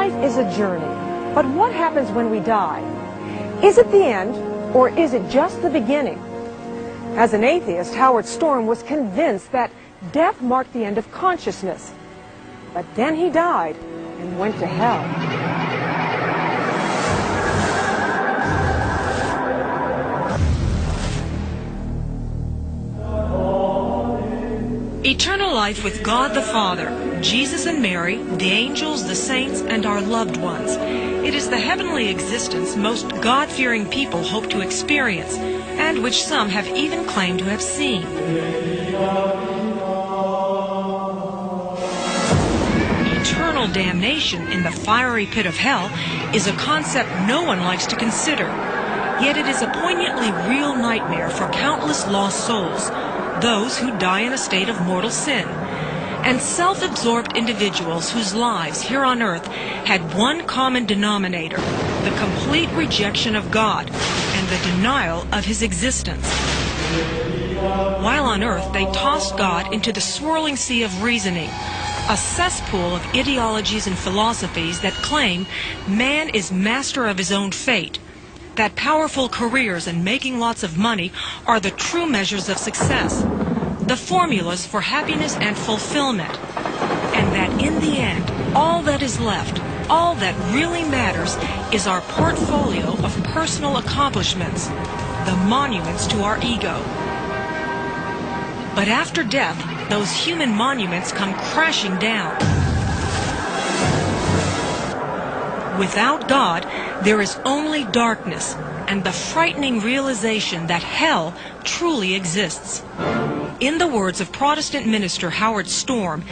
Life is a journey, but what happens when we die? Is it the end, or is it just the beginning? As an atheist, Howard Storm was convinced that death marked the end of consciousness. But then he died and went to hell. Eternal life with God the Father, Jesus and Mary, the angels, the saints, and our loved ones. It is the heavenly existence most God-fearing people hope to experience, and which some have even claimed to have seen. Eternal damnation in the fiery pit of hell is a concept no one likes to consider. Yet it is a poignantly real nightmare for countless lost souls, those who die in a state of mortal sin, and self-absorbed individuals whose lives here on earth had one common denominator, the complete rejection of God and the denial of His existence. While on earth, they tossed God into the swirling sea of reasoning, a cesspool of ideologies and philosophies that claim man is master of his own fate, that powerful careers and making lots of money are the true measures of success, the formulas for happiness and fulfillment, and that in the end, all that is left, all that really matters, is our portfolio of personal accomplishments, the monuments to our ego. But after death, those human monuments come crashing down. Without God, there is only darkness and the frightening realization that hell truly exists. In the words of Protestant minister Howard Storm,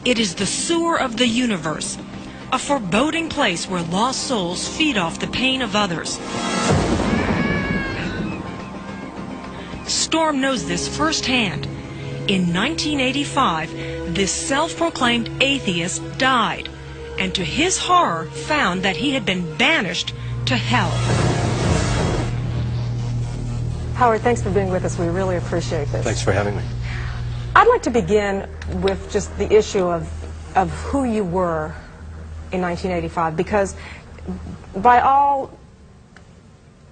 it is the sewer of the universe, a foreboding place where lost souls feed off the pain of others. Storm knows this firsthand. In 1985, this self-proclaimed atheist died, and to his horror found that he had been banished to hell. Howard, thanks for being with us. We really appreciate this. Thanks for having me. I'd like to begin with just the issue of who you were in 1985, because by all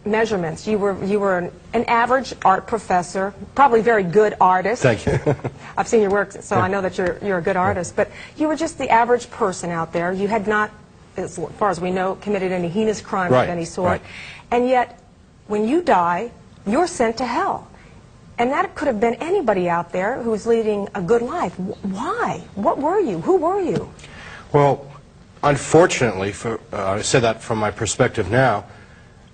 measurements, you were an average art professor, probably very good artist. Thank you. I've seen your work, so I know that you're a good artist. But you were just the average person out there. You had not, as far as we know, committed any heinous crime of any sort. Right. And yet, when you die, you're sent to hell. And that could have been anybody out there who was leading a good life. Why? What were you? Who were you? Well, unfortunately, I say that from my perspective now,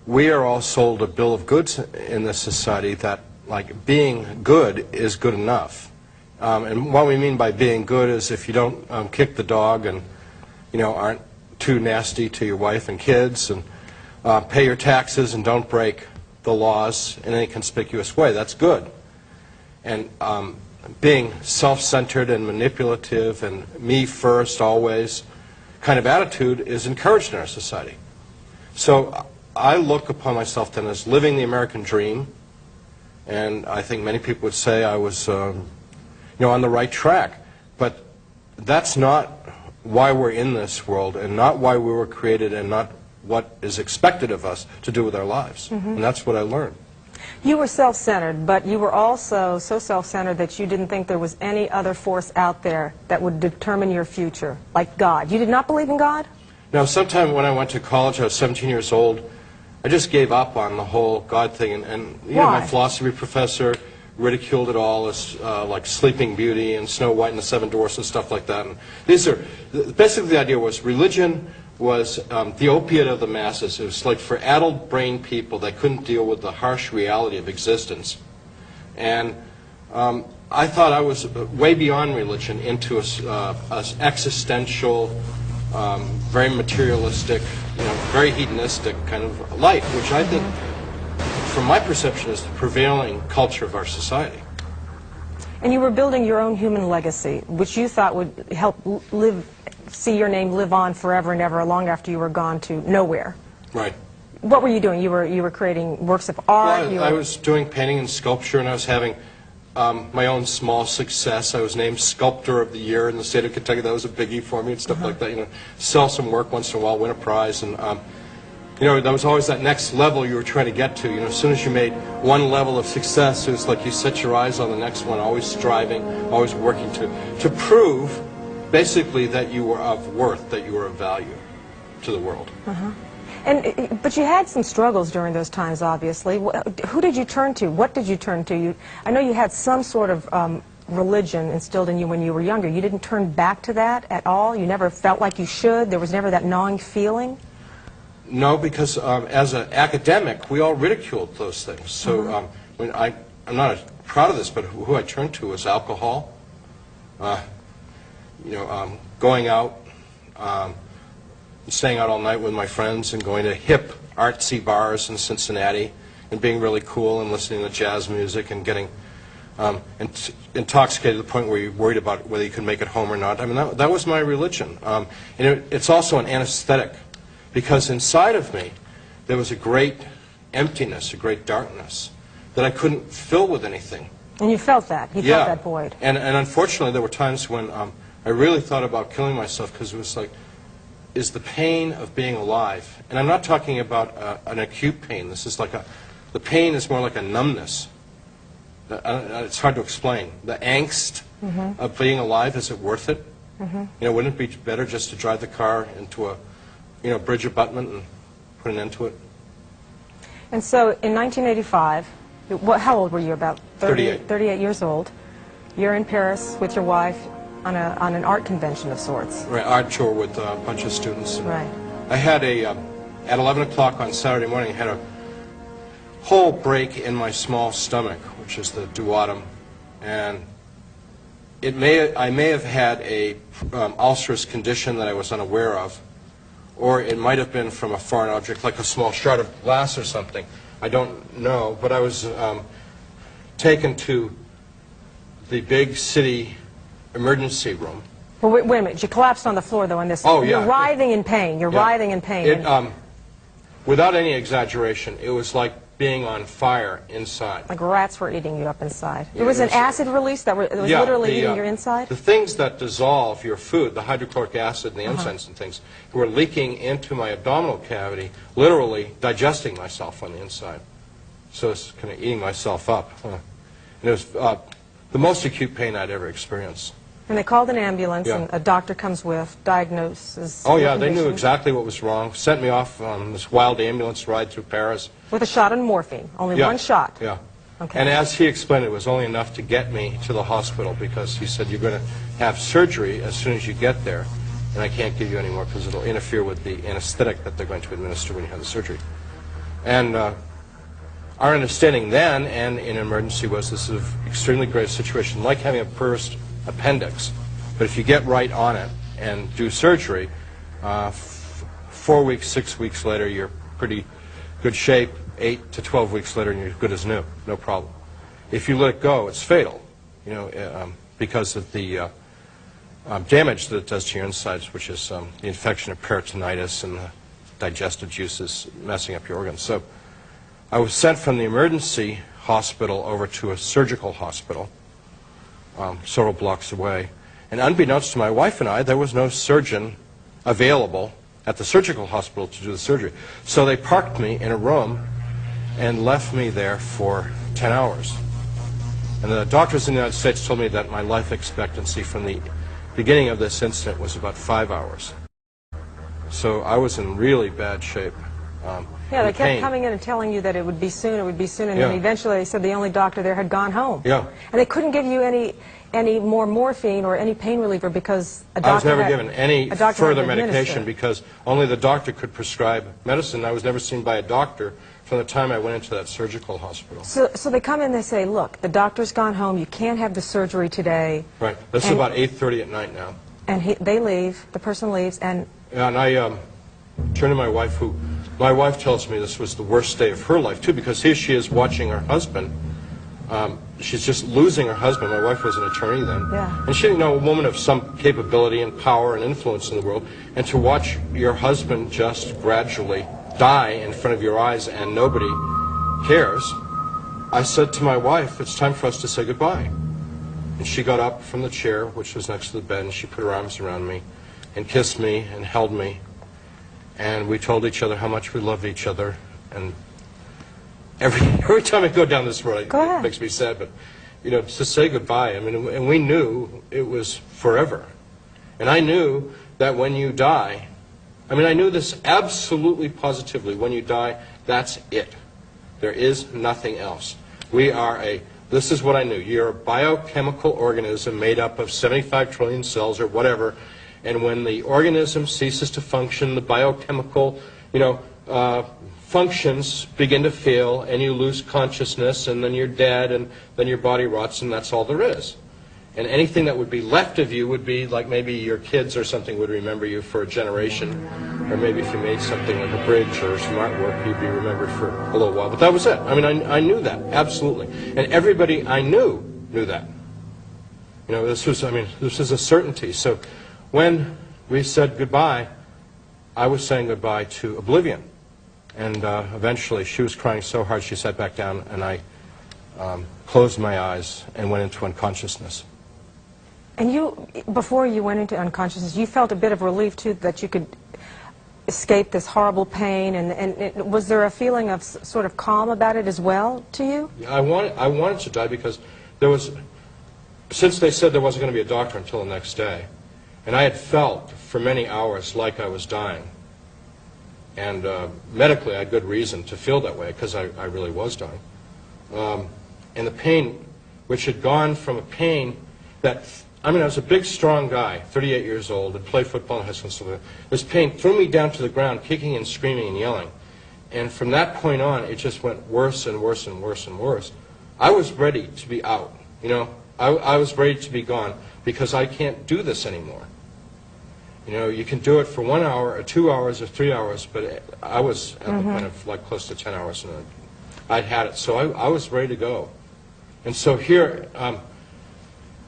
we are all sold a bill of goods in this society that, like, being good is good enough. And what we mean by being good is if you don't kick the dog and, you know, aren't too nasty to your wife and kids and pay your taxes and don't break the laws in any conspicuous way, that's good. And being self-centered and manipulative and me first always kind of attitude is encouraged in our society. So I look upon myself then as living the American dream, and I think many people would say I was you know, on the right track. But that's not why we're in this world, and not why we were created, and not what is expected of us to do with our lives. And that's what I learned. You were self-centered, but you were also so self-centered that you didn't think there was any other force out there that would determine your future, like God. You did not believe in God? Now, sometime when I went to college, I was 17 years old, I just gave up on the whole God thing, and you know, my philosophy professor ridiculed it all as like Sleeping Beauty and Snow White and the Seven Dwarfs and stuff like that. And these are, basically the idea was religion was the opiate of the masses. It was like for addled-brain people that couldn't deal with the harsh reality of existence. And I thought I was way beyond religion, into a existential, very materialistic, you know, very hedonistic kind of life, which I think, from my perception, is the prevailing culture of our society. And you were building your own human legacy, which you thought would help see your name live on forever and ever, long after you were gone to nowhere. Right. What were you doing? You were creating works of art? Well, I was doing painting and sculpture, and I was having my own small success. I was named Sculptor of the Year in the state of Kentucky. That was a biggie for me and stuff like that. You know, sell some work once in a while, win a prize, and you know, that was always that next level you were trying to get to. You know, as soon as you made one level of success, it was like you set your eyes on the next one, always striving, always working to prove, basically, that you were of worth, that you were of value to the world. But you had some struggles during those times, obviously. Who did you turn to? What did you turn to? I know you had some sort of religion instilled in you when you were younger. You didn't turn back to that at all? You never felt like you should? There was never that gnawing feeling? No, because as an academic, we all ridiculed those things. So I'm not proud of this, but who I turned to was alcohol, you know, going out, staying out all night with my friends and going to hip artsy bars in Cincinnati and being really cool and listening to jazz music and getting intoxicated to the point where you're worried about whether you could make it home or not. I mean, that was my religion. And it's also an anesthetic, because inside of me there was a great emptiness, a great darkness that I couldn't fill with anything. And you felt that? You felt that void? And unfortunately there were times when I really thought about killing myself, because it was like, is the pain of being alive, and I'm not talking about an acute pain. This is like the pain is more like a numbness. It's hard to explain. The angst of being alive, is it worth it? You know, wouldn't it be better just to drive the car into a, you know, bridge abutment and put an end to it? And so in 1985, how old were you? About 38. 38 years old. You're in Paris with your wife on an art convention of sorts. Right, art tour with a bunch of students. Right. I had at 11 o'clock on Saturday morning, I had a whole break in my small stomach, which is the duodenum, and I may have had a ulcerous condition that I was unaware of, or it might have been from a foreign object, like a small shard of glass or something. I don't know, but I was taken to the big city emergency room. Well, wait a minute. You collapsed on the floor, though, in this. Oh, yeah. You're writhing in pain. You're writhing in pain. Without any exaggeration, it was like being on fire inside. Like rats were eating you up inside. Yeah, There was an acid release that was literally eating your inside? The things that dissolve your food, the hydrochloric acid and the enzymes and things, were leaking into my abdominal cavity, literally digesting myself on the inside. So it's kind of eating myself up. And it was the most acute pain I'd ever experienced. And they called an ambulance, and a doctor comes with, diagnoses. Oh, yeah, they knew exactly what was wrong. Sent me off on this wild ambulance ride through Paris. With a shot of morphine. Only one shot. Yeah. Okay. And as he explained, it was only enough to get me to the hospital, because he said, you're going to have surgery as soon as you get there, and I can't give you any more because it'll interfere with the anesthetic that they're going to administer when you have the surgery. And our understanding then, and in emergency, was this is an extremely grave situation, like having a burst appendix. But if you get right on it and do surgery, 4 weeks, 6 weeks later, you're pretty good shape. 8 to 12 weeks later, and you're good as new, no problem. If you let it go, it's fatal, you know, because of the damage that it does to your insides, which is the infection of peritonitis and the digestive juices messing up your organs. So I was sent from the emergency hospital over to a surgical hospital several blocks away. And unbeknownst to my wife and I, there was no surgeon available at the surgical hospital to do the surgery. So they parked me in a room and left me there for 10 hours. And the doctors in the United States told me that my life expectancy from the beginning of this incident was about 5 hours. So I was in really bad shape. Yeah, they kept coming in and telling you that it would be soon, and then eventually they said the only doctor there had gone home. Yeah. And they couldn't give you any more morphine or any pain reliever because a doctor I was never given any further medication, because only the doctor could prescribe medicine. I was never seen by a doctor from the time I went into that surgical hospital. So they come in and they say, look, the doctor's gone home, you can't have the surgery today. Right. This is about 8:30 at night now. And they leave, the person leaves, and... Yeah, and I turned to my wife, my wife tells me this was the worst day of her life, too, because here she is watching her husband. She's just losing her husband. My wife was an attorney then. Yeah. And she, you know, a woman of some capability and power and influence in the world, and to watch your husband just gradually die in front of your eyes and nobody cares, I said to my wife, it's time for us to say goodbye. And she got up from the chair, which was next to the bed, and she put her arms around me and kissed me and held me. And we told each other how much we loved each other. And every time I go down this road, it makes me sad, but, you know, to say goodbye, I mean, and we knew it was forever. And I knew that when you die, I mean, I knew this absolutely positively, when you die, that's it. There is nothing else. This is what I knew. You're a biochemical organism made up of 75 trillion cells or whatever, and when the organism ceases to function, the biochemical, functions begin to fail, and you lose consciousness, and then you're dead, and then your body rots, and that's all there is. And anything that would be left of you would be like maybe your kids or something would remember you for a generation, or maybe if you made something like a bridge or some artwork, you'd be remembered for a little while. But that was it. I mean, I knew that, absolutely. And everybody I knew that. You know, this was a certainty. So when we said goodbye, I was saying goodbye to oblivion. And eventually she was crying so hard she sat back down, and I closed my eyes and went into unconsciousness. And you, before you went into unconsciousness, you felt a bit of relief, too, that you could escape this horrible pain, and was there a feeling of sort of calm about it as well to you? Yeah, I wanted to die because there was, since they said there wasn't going to be a doctor until the next day, and I had felt for many hours like I was dying. And medically I had good reason to feel that way because I really was dying. And the pain, which had gone from a pain that, I mean, I was a big, strong guy, 38 years old, had played football in high school and stuff like that. This pain threw me down to the ground, kicking and screaming and yelling. And from that point on, it just went worse and worse and worse and worse. I was ready to be out, you know. I was ready to be gone because I can't do this anymore. You know, you can do it for 1 hour or 2 hours or 3 hours, but I was at the point of like close to 10 hours, and I'd had it. So I was ready to go. And so here,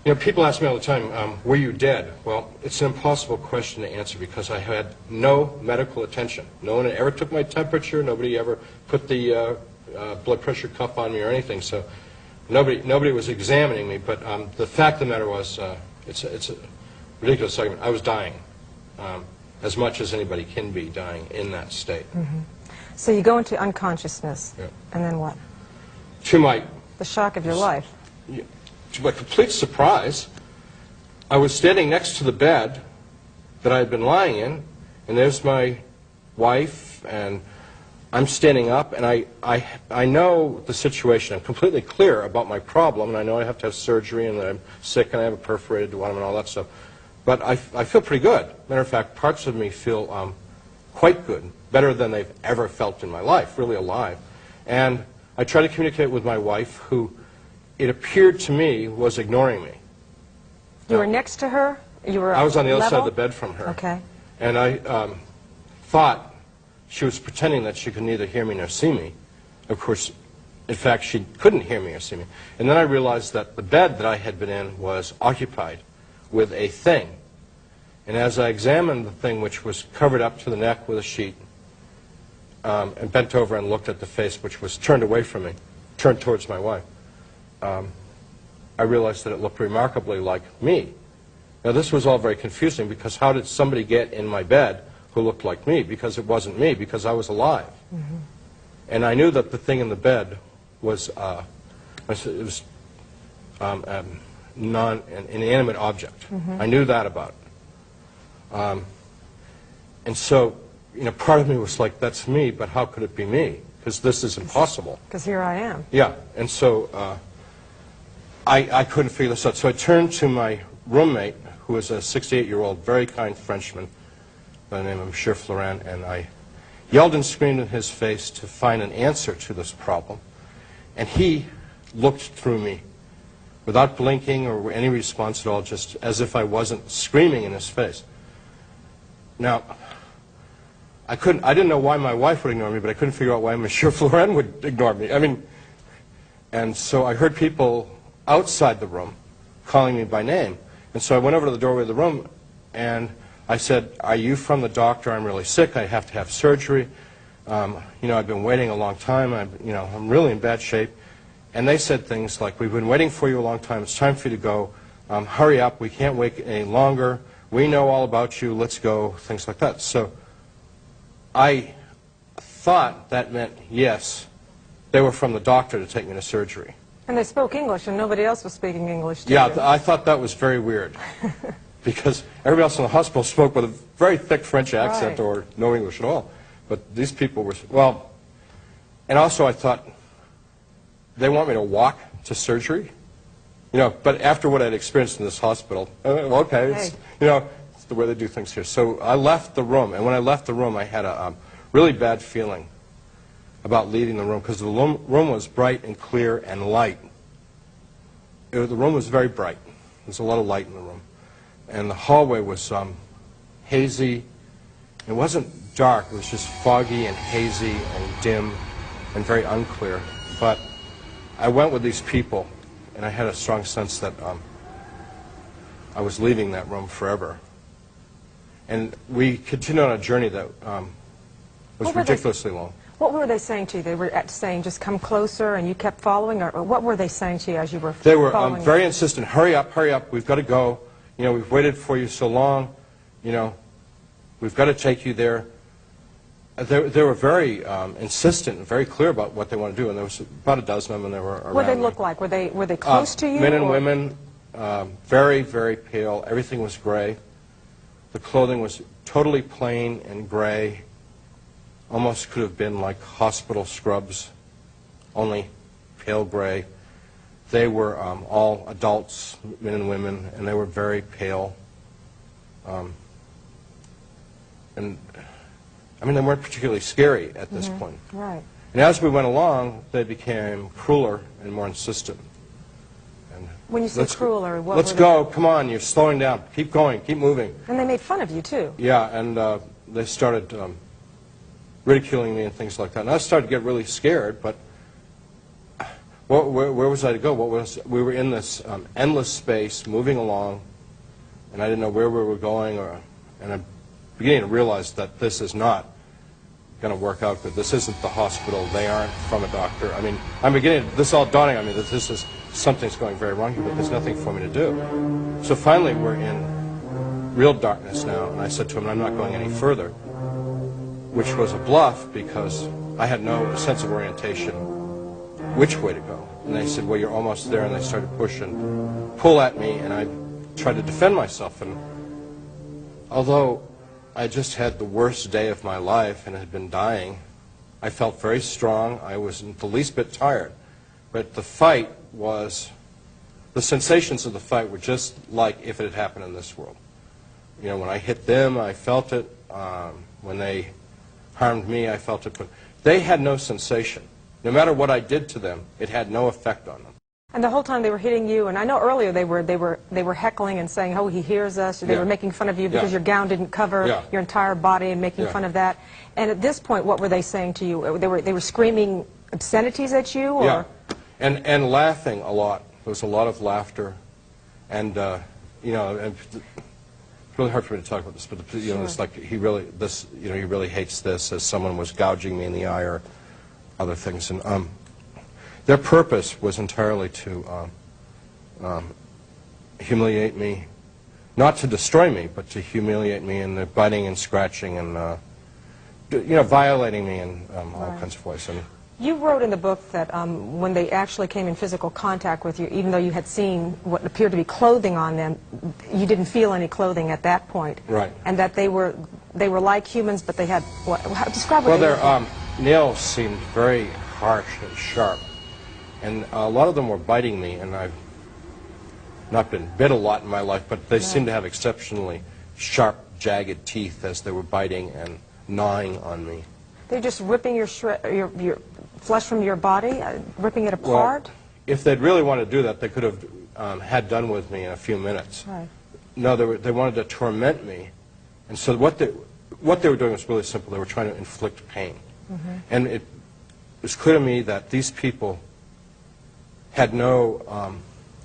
you know, people ask me all the time, were you dead? Well, it's an impossible question to answer because I had no medical attention. No one ever took my temperature. Nobody ever put the blood pressure cuff on me or anything. So nobody was examining me. But the fact of the matter was, it's a ridiculous argument. I was dying. As much as anybody can be dying in that state. Mm-hmm. So you go into unconsciousness, yeah. And then what? The shock of your life. To my complete surprise, I was standing next to the bed that I had been lying in, and there's my wife, and I'm standing up, and I know the situation. I'm completely clear about my problem, and I know I have to have surgery, and that I'm sick, and I have a perforated duodenum, and all that stuff. But I feel pretty good. Matter of fact, parts of me feel quite good, better than they've ever felt in my life, really alive. And I try to communicate with my wife, who it appeared to me was ignoring me. You were next to her? I was on the other side of the bed from her. Okay. And I thought she was pretending that she could neither hear me nor see me. Of course, in fact, she couldn't hear me or see me. And then I realized that the bed that I had been in was occupied with a thing. And as I examined the thing, which was covered up to the neck with a sheet, and bent over and looked at the face, which was turned away from me, turned towards my wife, I realized that it looked remarkably like me. Now, this was all very confusing, because how did somebody get in my bed who looked like me? Because it wasn't me, because I was alive. Mm-hmm. And I knew that the thing in the bed was, an inanimate object. Mm-hmm. I knew that about it. And so, you know, part of me was like, that's me, but how could it be me? Because this is impossible. Because here I am. Yeah, and so I couldn't figure this out. So I turned to my roommate, who was a 68-year-old, very kind Frenchman by the name of Monsieur Florent, and I yelled and screamed in his face to find an answer to this problem. And he looked through me without blinking or any response at all, just as if I wasn't screaming in his face. Now, I didn't know why my wife would ignore me, but I couldn't figure out why Monsieur Florent would ignore me. I mean, and so I heard people outside the room calling me by name. And so I went over to the doorway of the room, and I said, are you from the doctor? I'm really sick. I have to have surgery. You know, I've been waiting a long time. I'm really in bad shape. And they said things like, we've been waiting for you a long time, it's time for you to go, hurry up, we can't wait any longer, we know all about you, let's go, things like that. So I thought that meant, yes, they were from the doctor to take me to surgery. And they spoke English, and nobody else was speaking English, did Yeah, you? I thought that was very weird. Because everybody else in the hospital spoke with a very thick French accent, Right. or no English at all. But these people were, well, and also I thought, they want me to walk to surgery? You know, but after what I'd experienced in this hospital, okay, it's, Hey. you know, it's the way they do things here. So I left the room, and when I left the room, I had a really bad feeling about leaving the room, because the room was bright and clear and light. The room was very bright. There was a lot of light in the room. And the hallway was hazy. It wasn't dark, it was just foggy and hazy and dim and very unclear. But I went with these people, and I had a strong sense that I was leaving that room forever. And we continued on a journey that was ridiculously long. What were they saying to you? They were saying, just come closer, and you kept following? Or what were they saying to you as you were They were following? very insistent, hurry up, we've got to go. You know, we've waited for you so long, you know, we've got to take you there. They were very insistent and very clear about what they want to do, and there was about a dozen of them, and they were around What did they me. look like? Were they close to you? Men and or? women, very, very pale. Everything was gray. The clothing was totally plain and gray. Almost could have been like hospital scrubs, only pale gray. They were all adults, men and women, and they were very pale. And I mean, they weren't particularly scary at this point. Right. And as we went along, they became crueler and more insistent. And When you say crueler, what let's were go, come on, you're slowing down, keep going, keep moving. And they made fun of you, too. Yeah, and they started ridiculing me and things like that. And I started to get really scared, but where was I to go? We were in this endless space, moving along, and I didn't know where we were going, and I'm beginning to realize that this is not going to work out good. This isn't the hospital. They aren't from a doctor. I mean, I'm beginning, this is all dawning on me that this is, something's going very wrong here, but there's nothing for me to do. So finally, we're in real darkness now, and I said to him, I'm not going any further, which was a bluff because I had no sense of orientation which way to go. And they said, well, you're almost there, and they started pull at me, and I tried to defend myself. And although I just had the worst day of my life and had been dying, I felt very strong. I wasn't the least bit tired. But the fight was, the sensations of the fight were just like if it had happened in this world. You know, when I hit them, I felt it. When they harmed me, I felt it. But they had no sensation. No matter what I did to them, it had no effect on them. And the whole time they were hitting you, and I know earlier they were heckling and saying, oh, he hears us. They were making fun of you because your gown didn't cover your entire body and making fun of that. And at this point, what were they saying to you? They were screaming obscenities at you? Or? Yeah, and laughing a lot. There was a lot of laughter. And, you know, and it's really hard for me to talk about this, but, you know, it's like he really hates this, as someone was gouging me in the eye or other things. And their purpose was entirely to humiliate me, not to destroy me, but to humiliate me, and they're biting and scratching and, you know, violating me in all kinds of ways. And you wrote in the book that when they actually came in physical contact with you, even though you had seen what appeared to be clothing on them, you didn't feel any clothing at that point. Right. And that they were like humans, but they had, describe what well, they their looked like. nails seemed very harsh and sharp. And a lot of them were biting me, and I've not been bit a lot in my life, but they seemed to have exceptionally sharp, jagged teeth as they were biting and gnawing on me. They're just ripping your flesh from your body, ripping it apart? Well, if they'd really wanted to do that, they could have had done with me in a few minutes. Right. No, they wanted to torment me. And so what they were doing was really simple. They were trying to inflict pain. And it was clear to me that these people had no,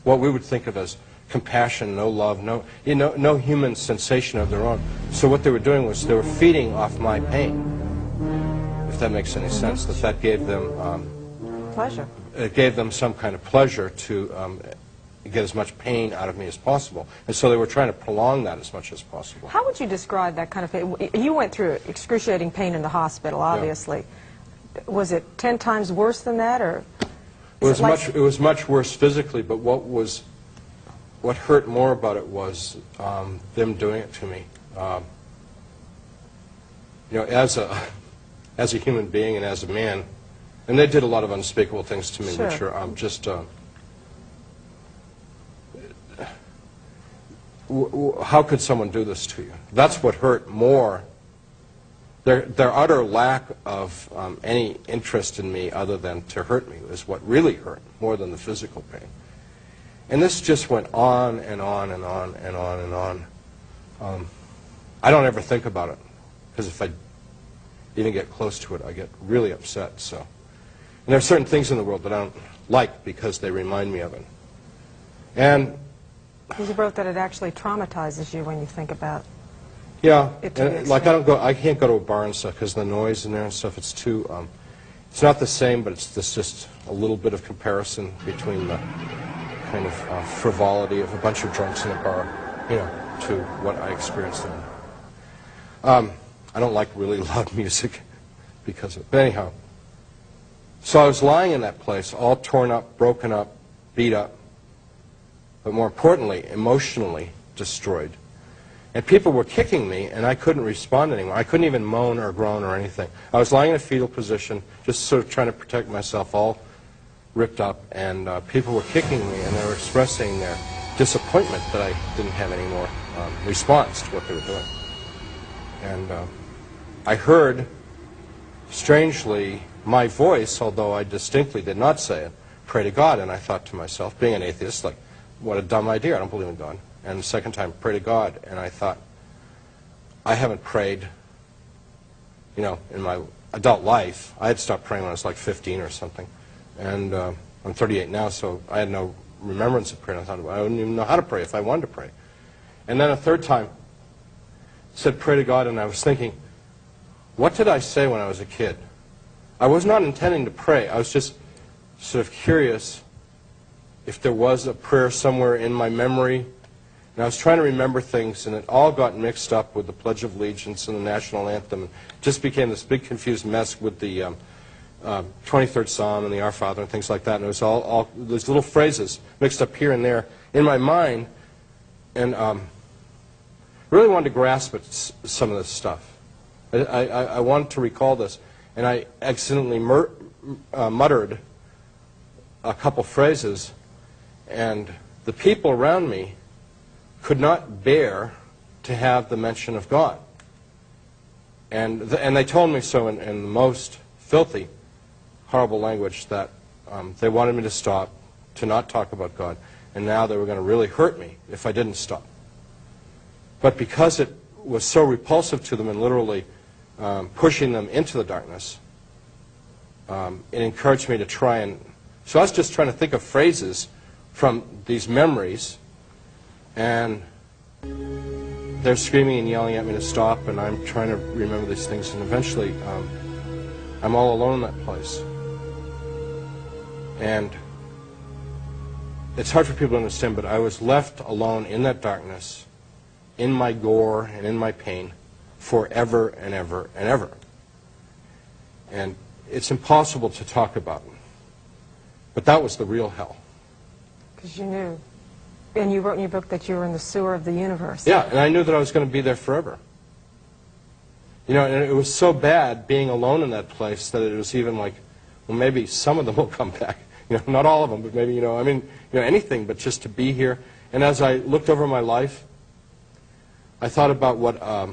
what we would think of as compassion, no love, no human sensation of their own. So what they were doing was they were feeding off my pain, if that makes any sense, that gave them Pleasure. it gave them some kind of pleasure to get as much pain out of me as possible. And so they were trying to prolong that as much as possible. How would you describe that kind of pain? You went through excruciating pain in the hospital, obviously. Yeah. Was it 10 times worse than that, or? It was much worse physically, but what hurt more about it was them doing it to me. You know, as a human being and as a man, and they did a lot of unspeakable things to me, sure. which are just. How could someone do this to you? That's what hurt more. Their utter lack of any interest in me other than to hurt me is what really hurt, more than the physical pain. And this just went on and on and on and on and on. I don't ever think about it, because if I even get close to it, I get really upset. So, and there are certain things in the world that I don't like because they remind me of it. And you wrote that it actually traumatizes you when you think about yeah, it. And like I can't go to a bar and stuff because the noise in there and stuff. It's too. It's not the same, but it's just a little bit of comparison between the kind of frivolity of a bunch of drunks in a bar, you know, to what I experienced there. I don't like really loud music because of it. But anyhow, so I was lying in that place, all torn up, broken up, beat up, but more importantly, emotionally destroyed. And people were kicking me, and I couldn't respond anymore. I couldn't even moan or groan or anything. I was lying in a fetal position, just sort of trying to protect myself, all ripped up, and people were kicking me, and they were expressing their disappointment that I didn't have any more response to what they were doing. And I heard, strangely, my voice, although I distinctly did not say it, pray to God. And I thought to myself, being an atheist, like, what a dumb idea. I don't believe in God. And the second time, pray to God. And I thought, I haven't prayed, you know, in my adult life. I had stopped praying when I was like 15 or something. And I'm 38 now, so I had no remembrance of prayer. I thought, I wouldn't even know how to pray if I wanted to pray. And then a third time, said pray to God, and I was thinking, what did I say when I was a kid? I was not intending to pray. I was just sort of curious if there was a prayer somewhere in my memory. And I was trying to remember things, and it all got mixed up with the Pledge of Allegiance and the National Anthem. It just became this big confused mess with the 23rd Psalm and the Our Father and things like that. And it was all these little phrases mixed up here and there in my mind. And really wanted to grasp at some of this stuff. I wanted to recall this, and I accidentally muttered a couple phrases, and the people around me could not bear to have the mention of God. And they told me so in the most filthy, horrible language that they wanted me to stop, to not talk about God, and now they were going to really hurt me if I didn't stop. But because it was so repulsive to them and literally pushing them into the darkness, it encouraged me to try and... So I was just trying to think of phrases from these memories, and they're screaming and yelling at me to stop, and I'm trying to remember these things, and eventually I'm all alone in that place. And it's hard for people to understand, but I was left alone in that darkness, in my gore and in my pain, forever and ever and ever. And it's impossible to talk about. But that was the real hell. Because you knew. And you wrote in your book that you were in the sewer of the universe. Yeah, and I knew that I was going to be there forever. You know, and it was so bad being alone in that place that it was even like, well, maybe some of them will come back. You know, not all of them, but maybe, you know, I mean, you know, anything but just to be here. And as I looked over my life, I thought about what a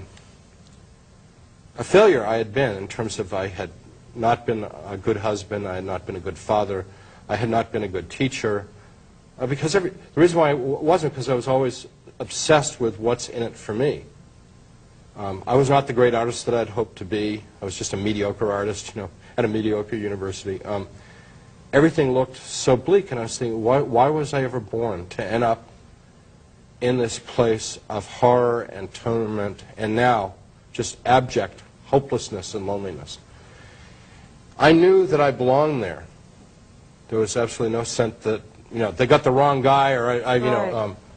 failure I had been in terms of I had not been a good husband, I had not been a good father, I had not been a good teacher. Because the reason why I wasn't because I was always obsessed with what's in it for me. I was not the great artist that I'd hoped to be. I was just a mediocre artist, you know, at a mediocre university. Everything looked so bleak, and I was thinking, why was I ever born to end up in this place of horror and torment, and now just abject hopelessness and loneliness? I knew that I belonged there, There was absolutely no sense that, they got the wrong guy, or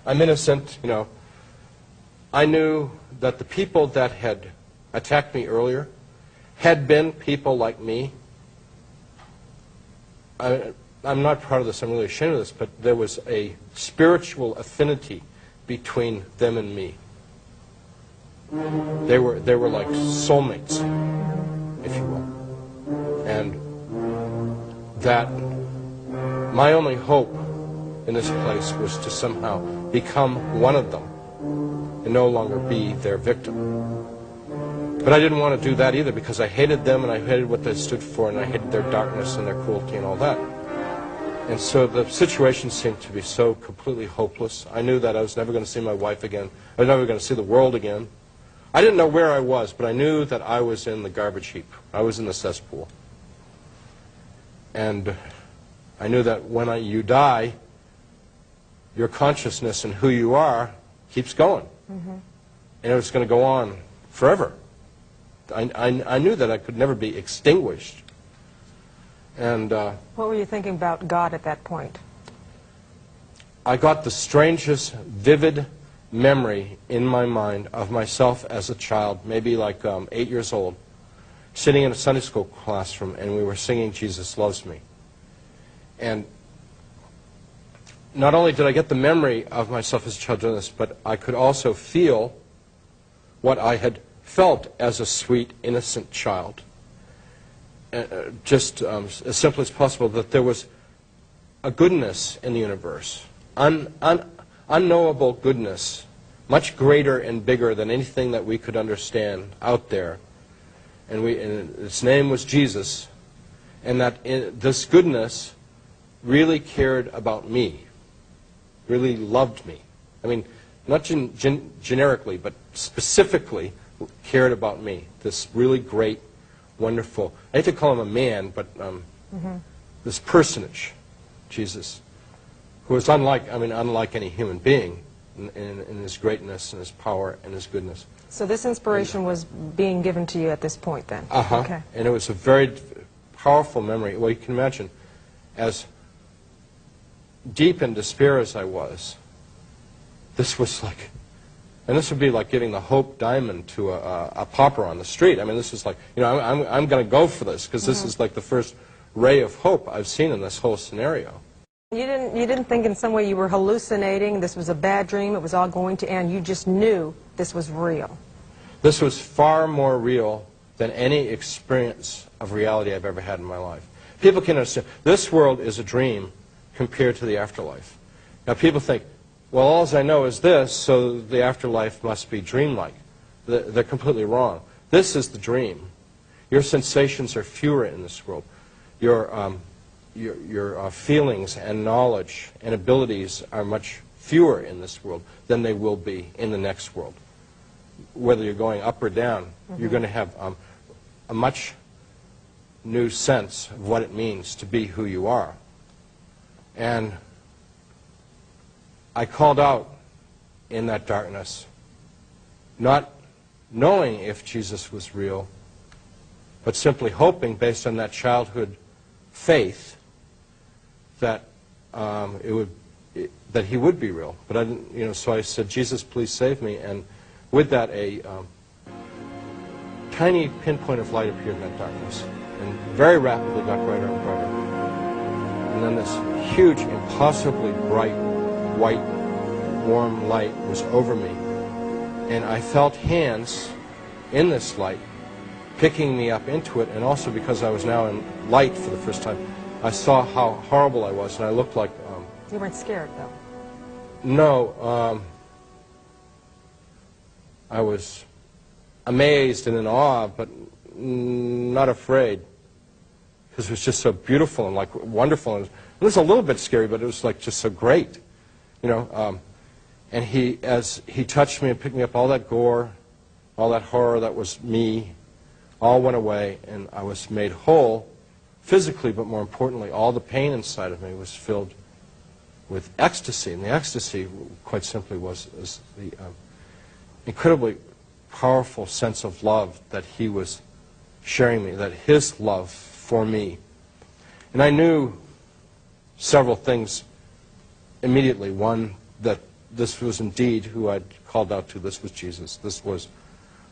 I'm innocent, I knew that the people that had attacked me earlier had been people like me. I'm not proud of this, I'm really ashamed of this, but there was a spiritual affinity between them and me. They were like soulmates, if you will. And that my only hope in this place was to somehow become one of them and no longer be their victim. But I didn't want to do that either, because I hated them and I hated what they stood for, and I hated their darkness and their cruelty and all that. And so the situation seemed to be so completely hopeless. I knew that I was never going to see my wife again. I was never going to see the world again. I didn't know where I was, but I knew that I was in the garbage heap. I was in the cesspool. And I knew that when you die, your consciousness and who you are keeps going. Mm-hmm. And it was going to go on forever. I knew that I could never be extinguished. And what were you thinking about God at that point? I got the strangest, vivid memory in my mind of myself as a child, maybe like 8 years old, sitting in a Sunday school classroom, and we were singing Jesus Loves Me. And not only did I get the memory of myself as a child doing this, but I could also feel what I had felt as a sweet, innocent child. Just as simple as possible, that there was a goodness in the universe, unknowable goodness, much greater and bigger than anything that we could understand out there. And its name was Jesus, and that this goodness really cared about me, really loved me. I mean, not generically, but specifically cared about me. This really great, wonderful, I hate to call him a man, but this personage, Jesus, who was unlike any human being in his greatness and his power and his goodness. So this inspiration was being given to you at this point then? Uh-huh. Okay. And it was a very powerful memory. Well, you can imagine, as deep in despair as I was, this was like, and this would be like giving the Hope Diamond to a pauper on the street. I mean, this is like, I'm going to go for this, because this is like the first ray of hope I've seen in this whole scenario. You didn't think in some way you were hallucinating, this was a bad dream, it was all going to end. You just knew this was real. This was far more real than any experience of reality I've ever had in my life. People can understand, this world is a dream compared to the afterlife. Now people think, well, all I know is this, so the afterlife must be dreamlike. They're completely wrong. This is the dream. Your sensations are fewer in this world. Your feelings and knowledge and abilities are much fewer in this world than they will be in the next world. Whether you're going up or down, you're going to have a much new sense of what it means to be who you are. And I called out in that darkness, not knowing if Jesus was real, but simply hoping, based on that childhood faith, that that he would be real. But I didn't, so I said, "Jesus, please save me." And with that, a tiny pinpoint of light appeared in that darkness, and very rapidly got brighter and brighter. And then this huge, impossibly bright, white, warm light was over me, and I felt hands in this light picking me up into it. And also, because I was now in light for the first time, I saw how horrible I was, and I looked like... You weren't scared, though? No. I was amazed and in awe, but not afraid, because it was just so beautiful and like wonderful. And it was a little bit scary, but it was like just so great, and as he touched me and picked me up, all that gore, all that horror that was me, all went away, and I was made whole physically, but more importantly, all the pain inside of me was filled with ecstasy. And the ecstasy, quite simply, was the incredibly powerful sense of love that he was sharing me, that his love for me. And I knew several things immediately. One, that this was indeed who I'd called out to. This was Jesus. This was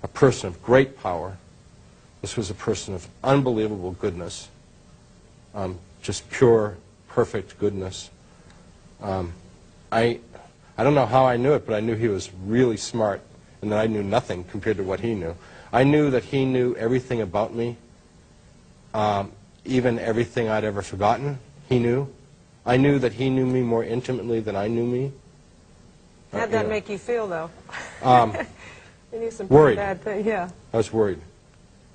a person of great power. This was a person of unbelievable goodness, just pure, perfect goodness. I don't know how I knew it, but I knew he was really smart and that I knew nothing compared to what he knew. I knew that he knew everything about me, even everything I'd ever forgotten, he knew. I knew that he knew me more intimately than I knew me. How'd that make you feel, though? You knew some worried. bad thing, yeah. I was worried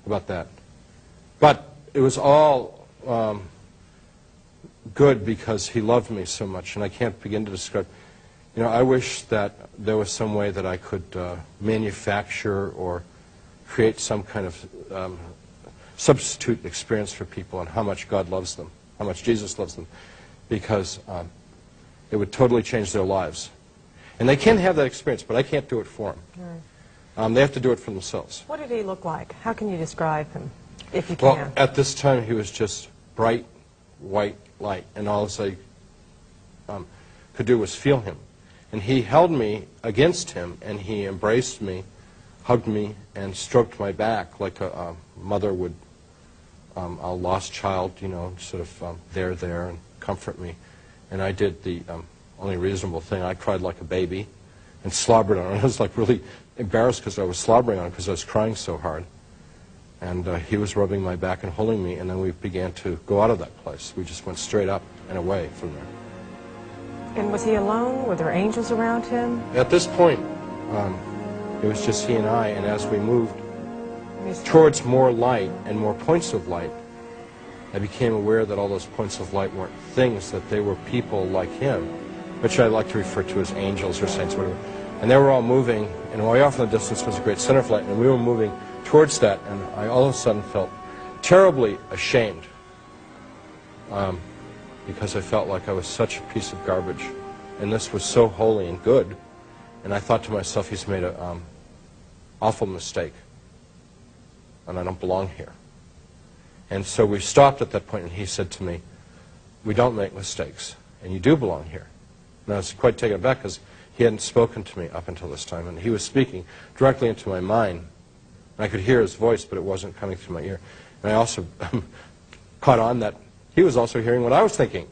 about that. But it was all good because he loved me so much, and I can't begin to describe. You know, I wish that there was some way that I could manufacture or create some kind of substitute experience for people on how much God loves them, how much Jesus loves them, because it would totally change their lives. And they can have that experience, but I can't do it for them. Right. They have to do it for themselves. What did he look like? How can you describe him, if you can? Well, at this time, he was just bright, white light, and all I could do was feel him. And he held me against him, and he embraced me, hugged me, and stroked my back like a mother would a lost child, you know, sort of there, and comfort me. And I did the only reasonable thing. I cried like a baby and slobbered on him. I was like really embarrassed because I was slobbering on him because I was crying so hard. And he was rubbing my back and holding me, and then we began to go out of that place. We just went straight up and away from there. And was he alone? Were there angels around him? At this point, it was just he and I, and as we moved towards more light and more points of light, I became aware that all those points of light weren't things, that they were people like him, which I like to refer to as angels or saints, whatever. And they were all moving, and way off in the distance was a great center of light, and we were moving towards that, and I all of a sudden felt terribly ashamed because I felt like I was such a piece of garbage, and this was so holy and good, and I thought to myself, he's made an awful mistake, and I don't belong here. And so we stopped at that point, and he said to me, we don't make mistakes, and you do belong here. And I was quite taken aback because he hadn't spoken to me up until this time, and he was speaking directly into my mind. And I could hear his voice, but it wasn't coming through my ear. And I also caught on that he was also hearing what I was thinking,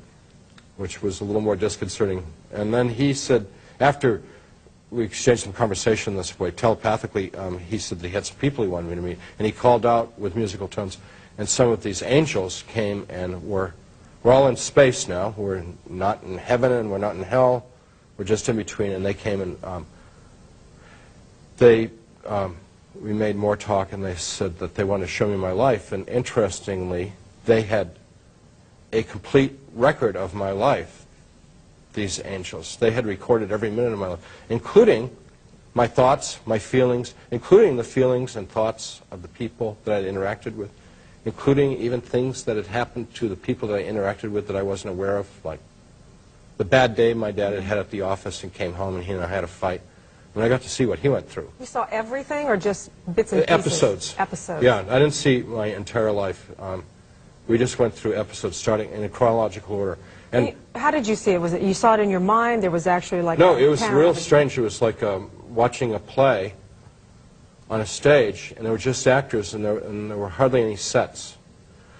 which was a little more disconcerting. And then he said, after we exchanged some conversation this way, telepathically, he said that he had some people he wanted me to meet. And he called out with musical tones. And some of these angels came, and we're all in space now. We're not in heaven and we're not in hell. We're just in between. And they came and we made more talk, and they said that they wanted to show me my life. And interestingly, they had a complete record of my life, these angels. They had recorded every minute of my life, including my thoughts, my feelings, including the feelings and thoughts of the people that I'd interacted with, including even things that had happened to the people that I interacted with that I wasn't aware of, like the bad day my dad had at the office and came home and he and I had a fight. And I got to see what he went through. You saw everything or just bits and pieces? Episodes. Episodes. Yeah, I didn't see my entire life. We just went through episodes starting in a chronological order. And how did you see it? Was it you saw it in your mind? There was actually like no, it was real strange. It was like watching a play on a stage, and there were just actors, and there were hardly any sets.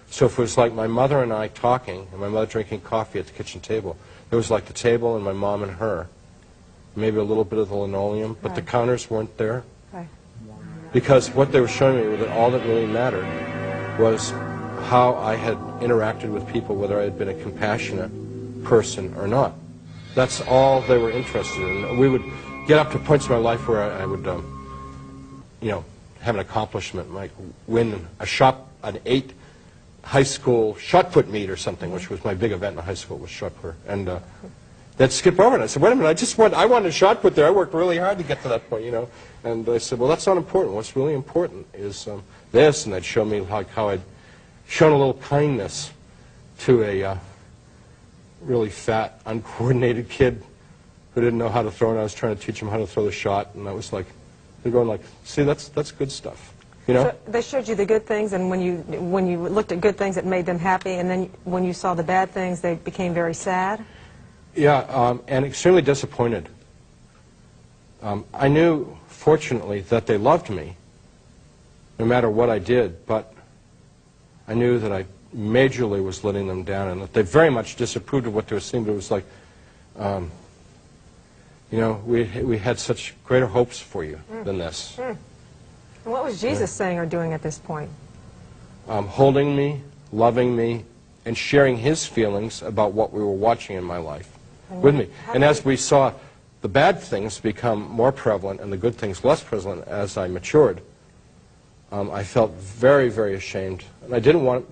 So if it was like my mother and I talking, and my mother drinking coffee at the kitchen table, it was like the table and my mom and her, maybe a little bit of the linoleum, but the counters weren't there. Right. Because what they were showing me was that all that really mattered was how I had interacted with people, whether I had been a compassionate person or not. That's all they were interested in. We would get up to points in my life where I would, you know, have an accomplishment, like win an 8 high school shot put meet or something, which was my big event in high school, was shot put. And they'd skip over it. I said, wait a minute, I wanted a shot put there. I worked really hard to get to that point, you know. And they said, well, that's not important. What's really important is this. And they'd show me like how I'd shown a little kindness to a really fat, uncoordinated kid who didn't know how to throw, and I was trying to teach him how to throw the shot. And I was like, they're going like, see, that's good stuff. You know? So they showed you the good things, and when you looked at good things, it made them happy, and then when you saw the bad things, they became very sad? Yeah, and extremely disappointed. I knew, fortunately, that they loved me, no matter what I did, but I knew that I majorly was letting them down, and that they very much disapproved of what they were seeing, but it was like, you know, we had such greater hopes for you than this. And what was Jesus saying or doing at this point? Holding me, loving me, and sharing his feelings about what we were watching in my life with me. And as we saw the bad things become more prevalent and the good things less prevalent as I matured, I felt very, very ashamed. And I didn't want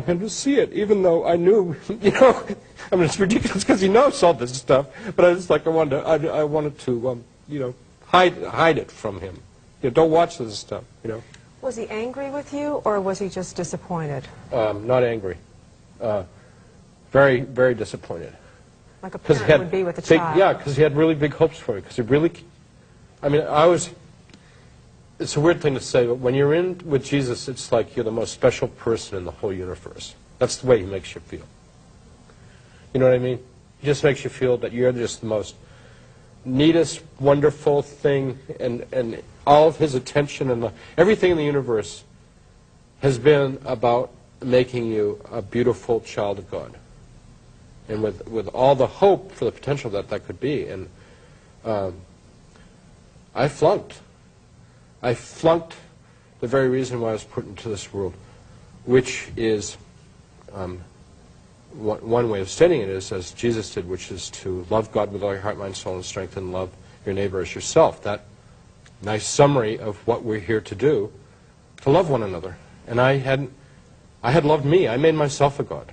him to see it, even though I knew, you know, I mean, it's ridiculous because he knows all this stuff, but I was like, I wanted to, you know, hide it from him. You know, don't watch this stuff, you know. Was he angry with you, or was he just disappointed? Not angry. Very, very disappointed. Like a parent would be with a child. Yeah, because he had really big hopes for me. Because he really, I mean, it's a weird thing to say, but when you're in with Jesus, it's like you're the most special person in the whole universe. That's the way he makes you feel. You know what I mean? He just makes you feel that you're just the most neatest, wonderful thing, and all of his attention and everything in the universe has been about making you a beautiful child of God. And with all the hope for the potential that could be. And I flunked. I flunked the very reason why I was put into this world, which is, one way of stating it is, as Jesus did, which is to love God with all your heart, mind, soul, and strength, and love your neighbor as yourself. That nice summary of what we're here to do, to love one another. And I had loved me. I made myself a God.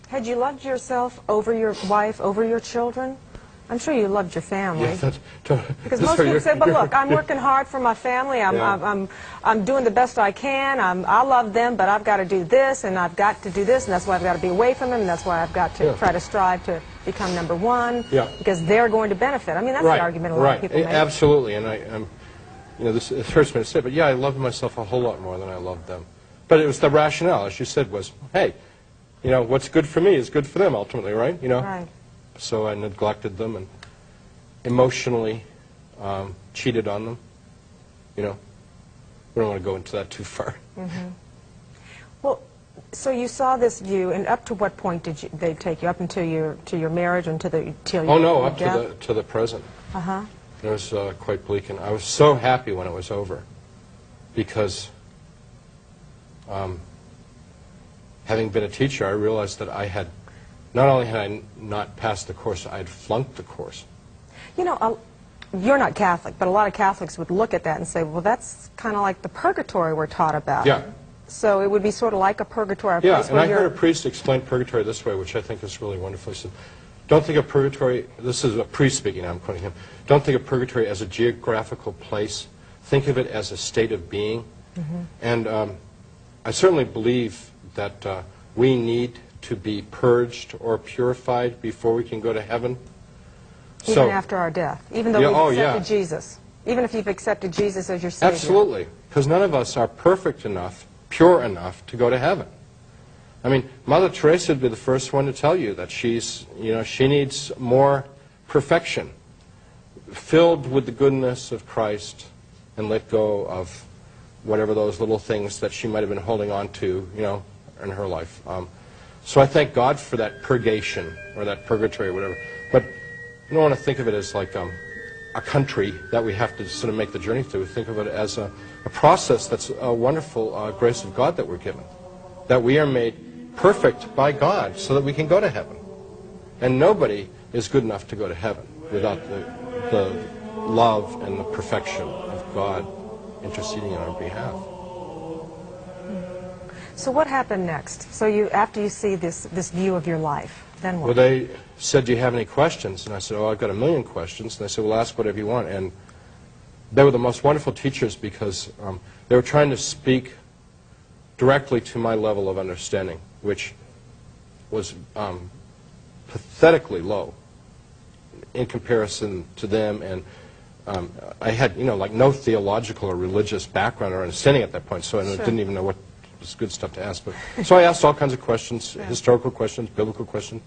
Had you loved yourself over your wife, over your children? I'm sure you loved your family. Yes, because most people say, but look, I'm working hard for my family. I'm doing the best I can. I love them, but I've got to do this, and I've got to do this, and that's why I've got to be away from them, and that's why I've got to try to strive to become number one, because they're going to benefit. I mean, that's the argument a lot of people make. Absolutely, and you know, this hurts me to say, but yeah, I loved myself a whole lot more than I loved them. But it was the rationale, as you said, was, hey, you know, what's good for me is good for them ultimately, right? You know. Right. So I neglected them and emotionally cheated on them. You know, we don't want to go into that too far. Mm-hmm. Well, so you saw this view, and up to what point did they take you? Up until your marriage, until till Oh no, up death? to the present. Uh-huh. It was quite bleak, and I was so happy when it was over, because having been a teacher, I realized that I had. Not only had I not passed the course, I had flunked the course. You know, you're not Catholic, but a lot of Catholics would look at that and say, well, that's kind of like the purgatory we're taught about. Yeah. So it would be sort of like a purgatory. Yeah, and I heard a priest explain purgatory this way, which I think is really wonderful. He said, don't think of purgatory, this is a priest speaking, I'm quoting him, don't think of purgatory as a geographical place. Think of it as a state of being. Mm-hmm. And I certainly believe that we need to be purged or purified before we can go to heaven. Even after our death, even though we've accepted Jesus. Even if you've accepted Jesus as your Savior. Absolutely, because none of us are perfect enough, pure enough to go to heaven. I mean, Mother Teresa would be the first one to tell you that she needs more perfection, filled with the goodness of Christ, and let go of whatever those little things that she might have been holding on to, you know, in her life. So I thank God for that purgation, or that purgatory, or whatever. But you don't want to think of it as like a country that we have to sort of make the journey through. Think of it as a process that's a wonderful grace of God that we're given. That we are made perfect by God so that we can go to heaven. And nobody is good enough to go to heaven without the love and the perfection of God interceding on our behalf. So what happened next? So after you see this view of your life, then what? Well, they said, do you have any questions? And I said, oh, I've got a million questions. And they said, well, ask whatever you want. And they were the most wonderful teachers because they were trying to speak directly to my level of understanding, which was pathetically low in comparison to them. And I had, like no theological or religious background or understanding at that point, so I didn't even know what was good stuff to ask. But so I asked all kinds of questions, historical questions, biblical questions,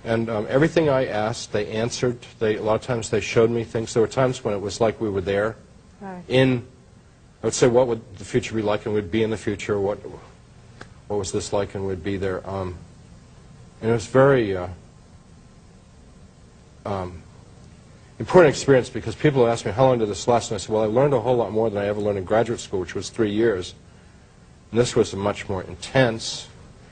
and everything I asked, they answered. A lot of times they showed me things. There were times when it was like we were there. Right. I would say, what would the future be like, and we'd be in the future. What was this like, and we'd be there. And it was very important experience, because people ask me, how long did this last? And I said, well, I learned a whole lot more than I ever learned in graduate school, which was 3 years. And this was a much more intense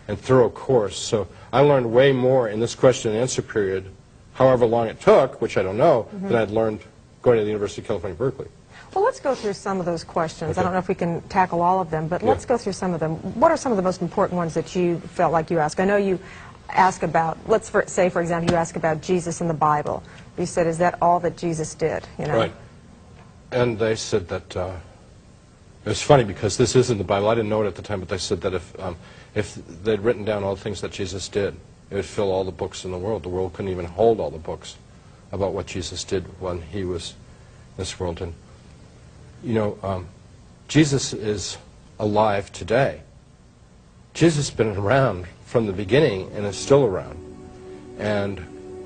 and thorough course. So I learned way more in this question and answer period, however long it took, which I don't know, than I'd learned going to the University of California, Berkeley. Well, let's go through some of those questions. Okay. I don't know if we can tackle all of them, but let's go through some of them. What are some of the most important ones that you felt like you asked? I know you ask about, say, for example, you ask about Jesus in the Bible. You said, is that all that Jesus did? Right. And they said that, it was funny because this isn't the Bible. I didn't know it at the time, but they said that if they'd written down all the things that Jesus did, it would fill all the books in the world. The world couldn't even hold all the books about what Jesus did when he was in this world. And, Jesus is alive today. Jesus has been around from the beginning and is still around. And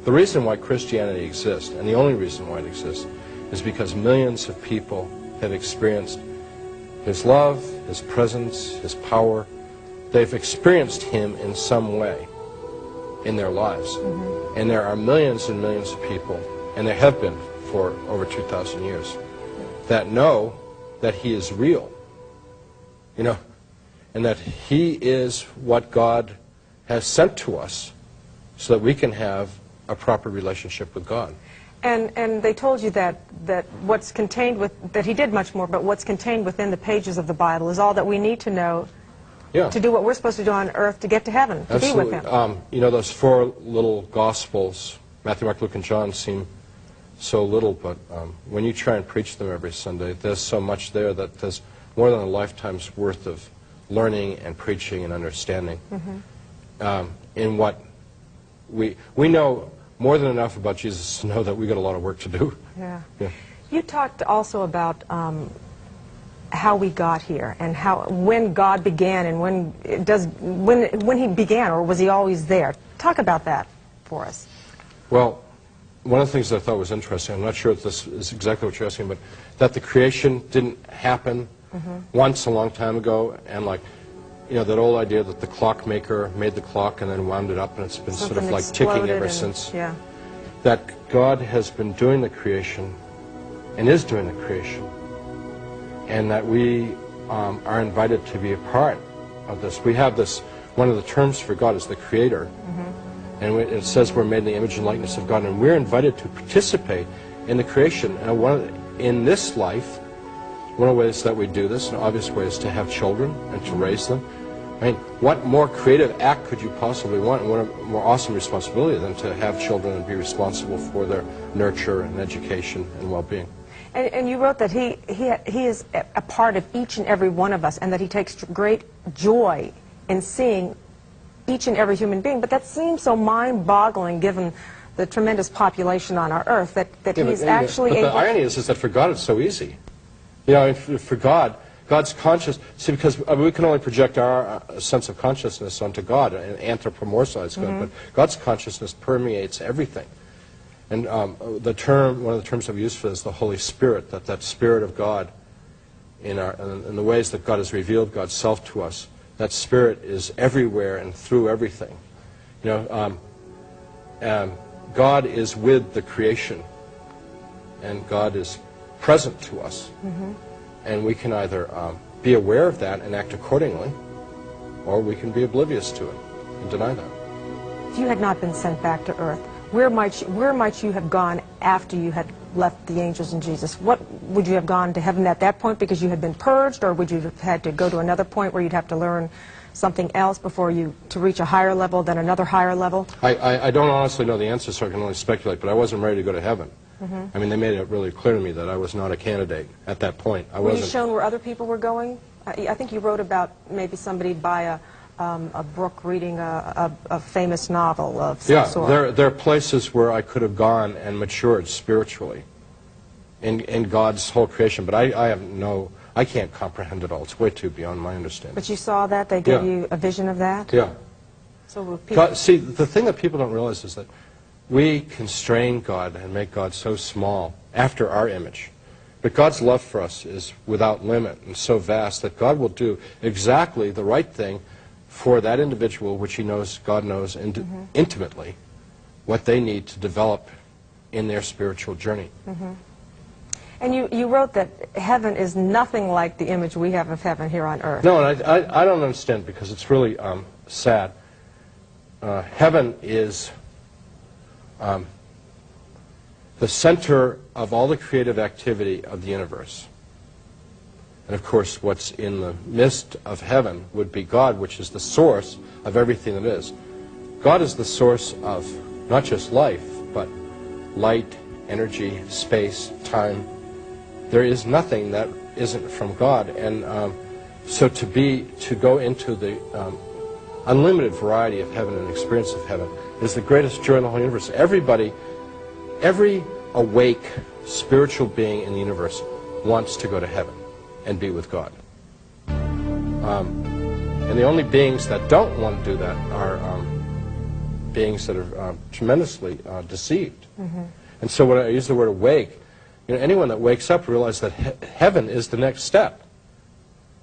the reason why Christianity exists, and the only reason why it exists, is because millions of people have experienced his love, his presence, his power. They've experienced him in some way in their lives. And there are millions and millions of people, and there have been for over 2,000 years, that know that he is real, and that he is what God has sent to us so that we can have a proper relationship with God. And they told you that what's contained that he did much more, but what's contained within the pages of the Bible is all that we need to know to do what we're supposed to do on earth to get to heaven, to be with him. Those 4 little Gospels, Matthew, Mark, Luke, and John, seem so little, but when you try and preach them every Sunday, there's so much there that there's more than a lifetime's worth of learning and preaching and understanding. In what we know more than enough about Jesus to know that we got a lot of work to do. Yeah. You talked also about how we got here and when God began and when he began, or was he always there? Talk about that for us. Well, one of the things that I thought was interesting, I'm not sure if this is exactly what you're asking, but that the creation didn't happen once a long time ago, and that old idea that the clockmaker made the clock and then wound it up, and it's been sort of like ticking ever since. Yeah. That God has been doing the creation and is doing the creation, and that we are invited to be a part of this. We have this, one of the terms for God is the Creator. And it says we're made in the image and likeness of God, and we're invited to participate in the creation. And in this life, one of the ways that we do this, an obvious way, is to have children and to raise them. I mean, what more creative act could you possibly want, and what a more awesome responsibility than to have children and be responsible for their nurture and education and well-being. And you wrote that he is a part of each and every one of us, and that he takes great joy in seeing each and every human being. But that seems so mind-boggling given the tremendous population on our earth that he's actually able... But the irony is that for God it's so easy. For God's conscious... See, because we can only project our sense of consciousness onto God and anthropomorphize God, but God's consciousness permeates everything. And one of the terms I've used for this is the Holy Spirit, that Spirit of God in the ways that God has revealed God's self to us. That Spirit is everywhere and through everything. God is with the creation, and God is present to us. And we can either be aware of that and act accordingly, or we can be oblivious to it and deny that. If you had not been sent back to earth, where might you have gone after you had left the angels and Jesus? What would you have gone to heaven at that point because you had been purged, or would you have had to go to another point where you'd have to learn something else before to reach a higher level, then another higher level? I don't honestly know the answer, so I can only speculate, but I wasn't ready to go to heaven. I mean, they made it really clear to me that I was not a candidate at that point. Were you shown where other people were going? I think you wrote about maybe somebody by a brook reading a famous novel of some sort. Yeah, there are places where I could have gone and matured spiritually. in God's whole creation. But I can't comprehend it all. It's way too beyond my understanding. But you saw that? They gave Yeah. you a vision of that? Yeah. So will people... God, see, the thing that people don't realize is that we constrain God and make God so small after our image. But God's love for us is without limit and so vast that God will do exactly the right thing for that individual, which He knows, God knows intimately, what they need to develop in their spiritual journey. And you wrote that heaven is nothing like the image we have of heaven here on earth. No, and I don't understand, because it's really sad. Heaven is the center of all the creative activity of the universe. And of course, what's in the midst of heaven would be God, which is the source of everything that is. God is the source of not just life, but light, energy, space, time. There is nothing that isn't from God. And so to go into the unlimited variety of heaven and experience of heaven is the greatest joy in the whole universe. Every awake spiritual being in the universe wants to go to heaven and be with God. And the only beings that don't want to do that are beings that are tremendously deceived. And so when I use the word awake, anyone that wakes up realizes that heaven is the next step.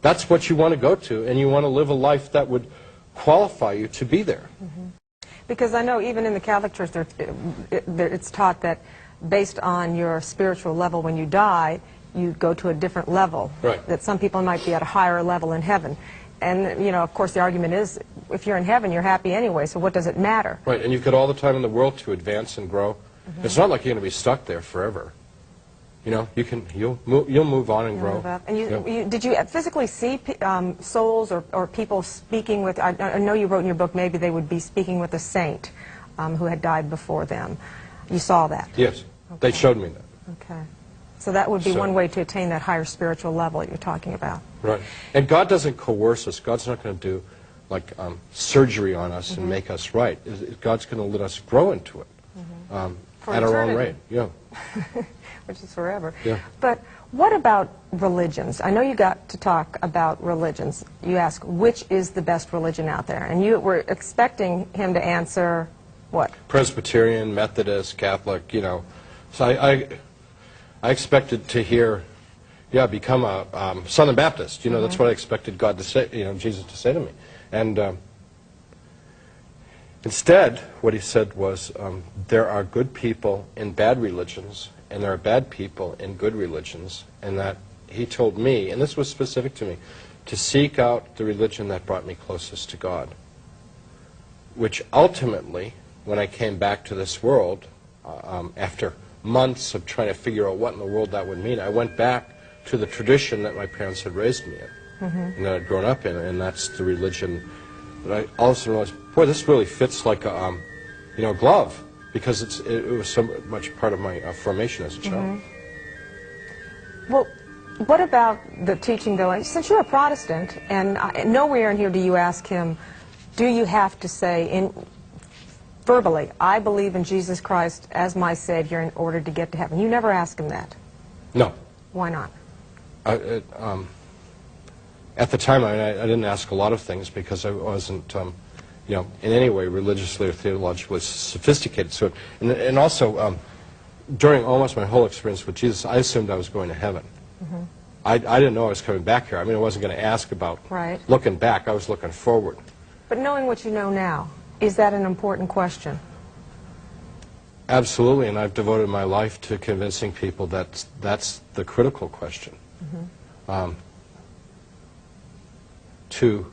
That's what you want to go to, and you want to live a life that would qualify you to be there. Because I know even in the Catholic Church it's taught that based on your spiritual level when you die, you go to a different level. Right. That some people might be at a higher level in heaven. And, of course, the argument is, if you're in heaven, you're happy anyway, so what does it matter? Right, and you've got all the time in the world to advance and grow. It's not like you're going to be stuck there forever. You'll move on and grow. And did you physically see souls or people speaking with, I know you wrote in your book maybe they would be speaking with a saint who had died before them. You saw that? Yes, they showed me that. Okay. So that would be one way to attain that higher spiritual level that you're talking about. Right. And God doesn't coerce us. God's not going to do like surgery on us and make us right. God's going to let us grow into it at our own rate. Yeah. Which is forever. Yeah. But what about religions? I know you got to talk about religions. You ask, which is the best religion out there? And you were expecting him to answer what? Presbyterian, Methodist, Catholic, So I expected to hear, become a Southern Baptist. That's what I expected God to say, Jesus to say to me. And instead, what he said was, there are good people in bad religions, and there are bad people in good religions, and that he told me, and this was specific to me, to seek out the religion that brought me closest to God, which ultimately, when I came back to this world, after months of trying to figure out what in the world that would mean, I went back to the tradition that my parents had raised me in, and that I'd grown up in, and that's the religion that I also realized, boy, this really fits like a, glove, because it was so much part of my formation as a child. Well, what about the teaching, though? Since you're a Protestant, and nowhere in here do you ask him, do you have to say verbally, I believe in Jesus Christ as my Savior in order to get to heaven? You never ask him that. No. Why not? At the time, I didn't ask a lot of things because I wasn't, in any way religiously or theologically sophisticated. So, and also, during almost my whole experience with Jesus, I assumed I was going to heaven. I didn't know I was coming back here. I mean, I wasn't going to ask about looking back. I was looking forward. But knowing what you know now, is that an important question? Absolutely, and I've devoted my life to convincing people that that's the critical question. To